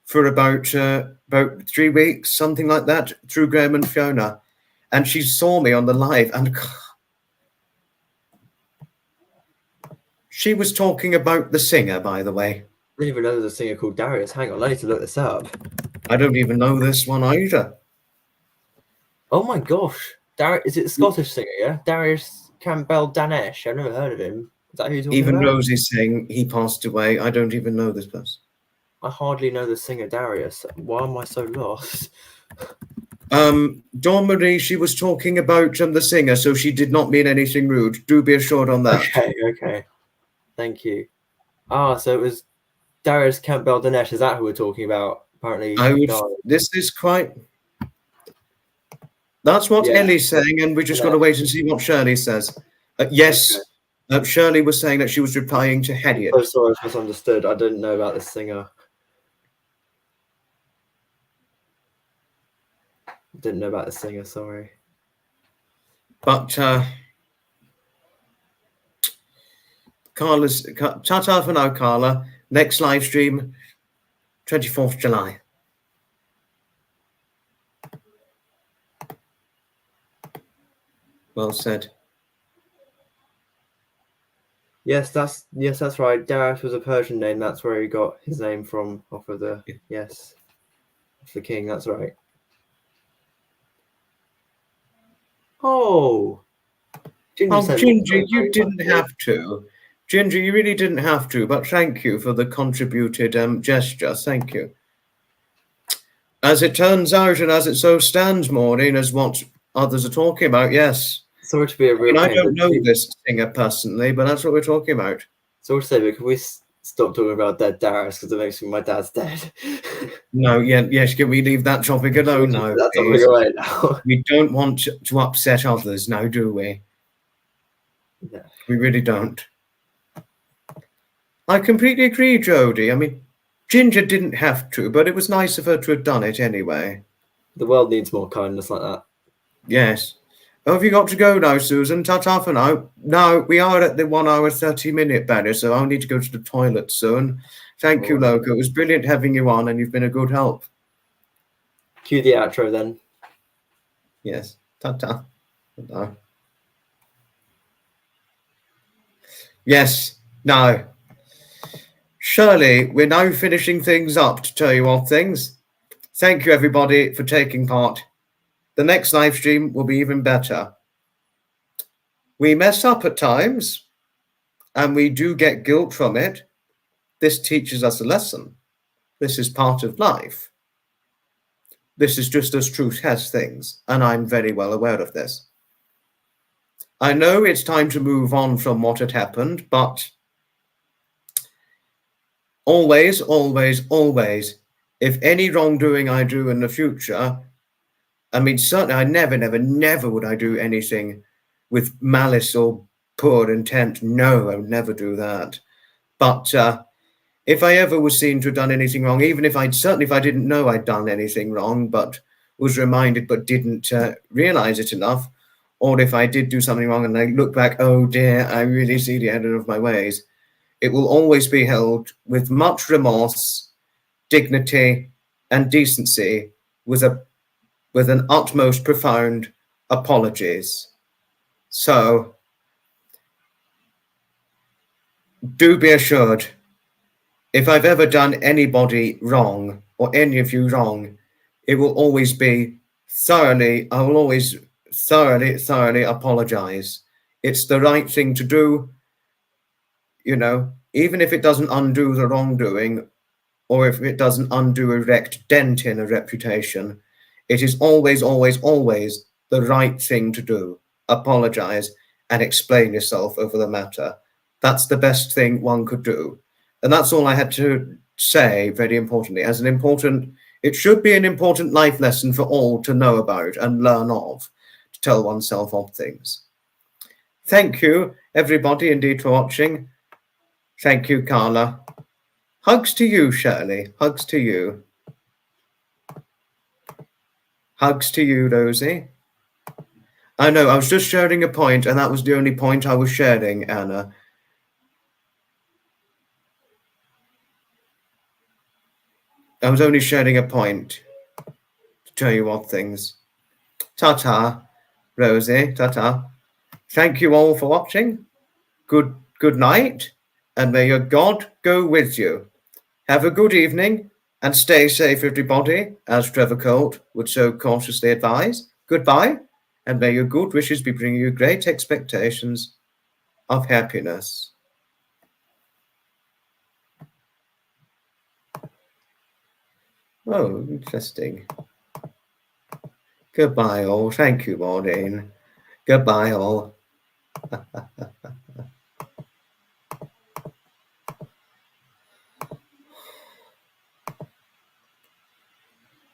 S1: for about 3 weeks, something like that, through Graham and Fiona, and she saw me on the live, and she was talking about the singer, by the way.
S2: I didn't even know there's a singer called Darius. Hang on, I need to look this up.
S1: I don't even know this one either.
S2: Oh my gosh. Is it a Scottish singer, yeah? Darius Campbell Danesh. I've never heard of him. Is that who you're talking
S1: even
S2: about?
S1: Rosie's saying he passed away. I don't even know this person.
S2: I hardly know the singer Darius. Why am I so lost?
S1: Dawn Marie, she was talking about the singer, so she did not mean anything rude. Do be assured on that.
S2: Okay. Thank you. So it was Darius Campbell Danesh. Is that who we're talking about? Apparently,
S1: this is quite. That's what Ellie's saying, and we just got to wait and see what Shirley says. Yes, okay. Shirley was saying that she was replying to Harriet.
S2: I'm so sorry, I misunderstood. I didn't know about this singer. Sorry.
S1: But Carla's ta-ta for now, Carla. Next live stream, 24th July. Well said.
S2: Yes, that's right. Darius was a Persian name. That's where he got his name from, off of the the king. That's right.
S1: Ginger, you didn't have to. Ginger, you really didn't have to, but thank you for the contributed gesture. Thank you. As it turns out, and as it so stands, Maureen, as what others are talking about, yes.
S2: Sorry to be a real
S1: I don't know this singer personally, but that's what we're talking about.
S2: So to say, but can we stop talking about dead Darius because it makes me my dad's dead?
S1: No, yes, can we leave that topic alone now?
S2: That topic away now.
S1: We don't want to upset others now, do we?
S2: No.
S1: We really don't. I completely agree, Jodie. I mean, Ginger didn't have to, but it was nice of her to have done it anyway.
S2: The world needs more kindness like that.
S1: Yes. Oh, have you got to go now, Susan? Ta-ta for now. No, we are at the 1 hour 30-minute banner, so I'll need to go to the toilet soon. Thank you,
S2: Alright.
S1: Loco. It was brilliant having you on, and you've been a good help.
S2: Cue the outro then.
S1: Yes. Ta-ta. Ta-ta. Yes. Now, Shirley, we're now finishing things up to tell you of things. Thank you, everybody, for taking part. The next live stream will be even better. We mess up at times, and we do get guilt from it. This teaches us a lesson. This is part of life. This is just as truth has things, and I'm very well aware of this. I know it's time to move on from what had happened, but always, always, always, if any wrongdoing I do in the future, I mean, certainly I never would I do anything with malice or poor intent. No, I would never do that. But if I ever was seen to have done anything wrong, even if if I didn't know I'd done anything wrong, but was reminded but didn't realize it enough, or if I did do something wrong and I look back, oh dear, I really see the error of my ways, it will always be held with much remorse, dignity, and decency, with an utmost profound apologies. So do be assured, if I've ever done anybody wrong, or any of you wrong, it will always be thoroughly, I will always thoroughly apologize. It's the right thing to do, you know, even if it doesn't undo the wrongdoing, or if it doesn't undo a direct dent in a reputation, it is always, always, always the right thing to do. Apologize and explain yourself over the matter. That's the best thing one could do. And that's all I had to say, very importantly, it should be an important life lesson for all to know about and learn of, to tell oneself of things. Thank you, everybody, indeed, for watching. Thank you, Carla. Hugs to you, Shirley. Hugs to you. Hugs to you, Rosie. I know, I was just sharing a point, and that was the only point I was sharing, Anna. I was only sharing a point to tell you what things. Ta-ta, Rosie. Ta-ta. Thank you all for watching. Good night, and may your God go with you. Have a good evening, and stay safe, everybody, as Trevor Colt would so cautiously advise. Goodbye, and may your good wishes be bringing you great expectations of happiness. Oh, interesting. Goodbye, all. Thank you, Maureen. Goodbye, all.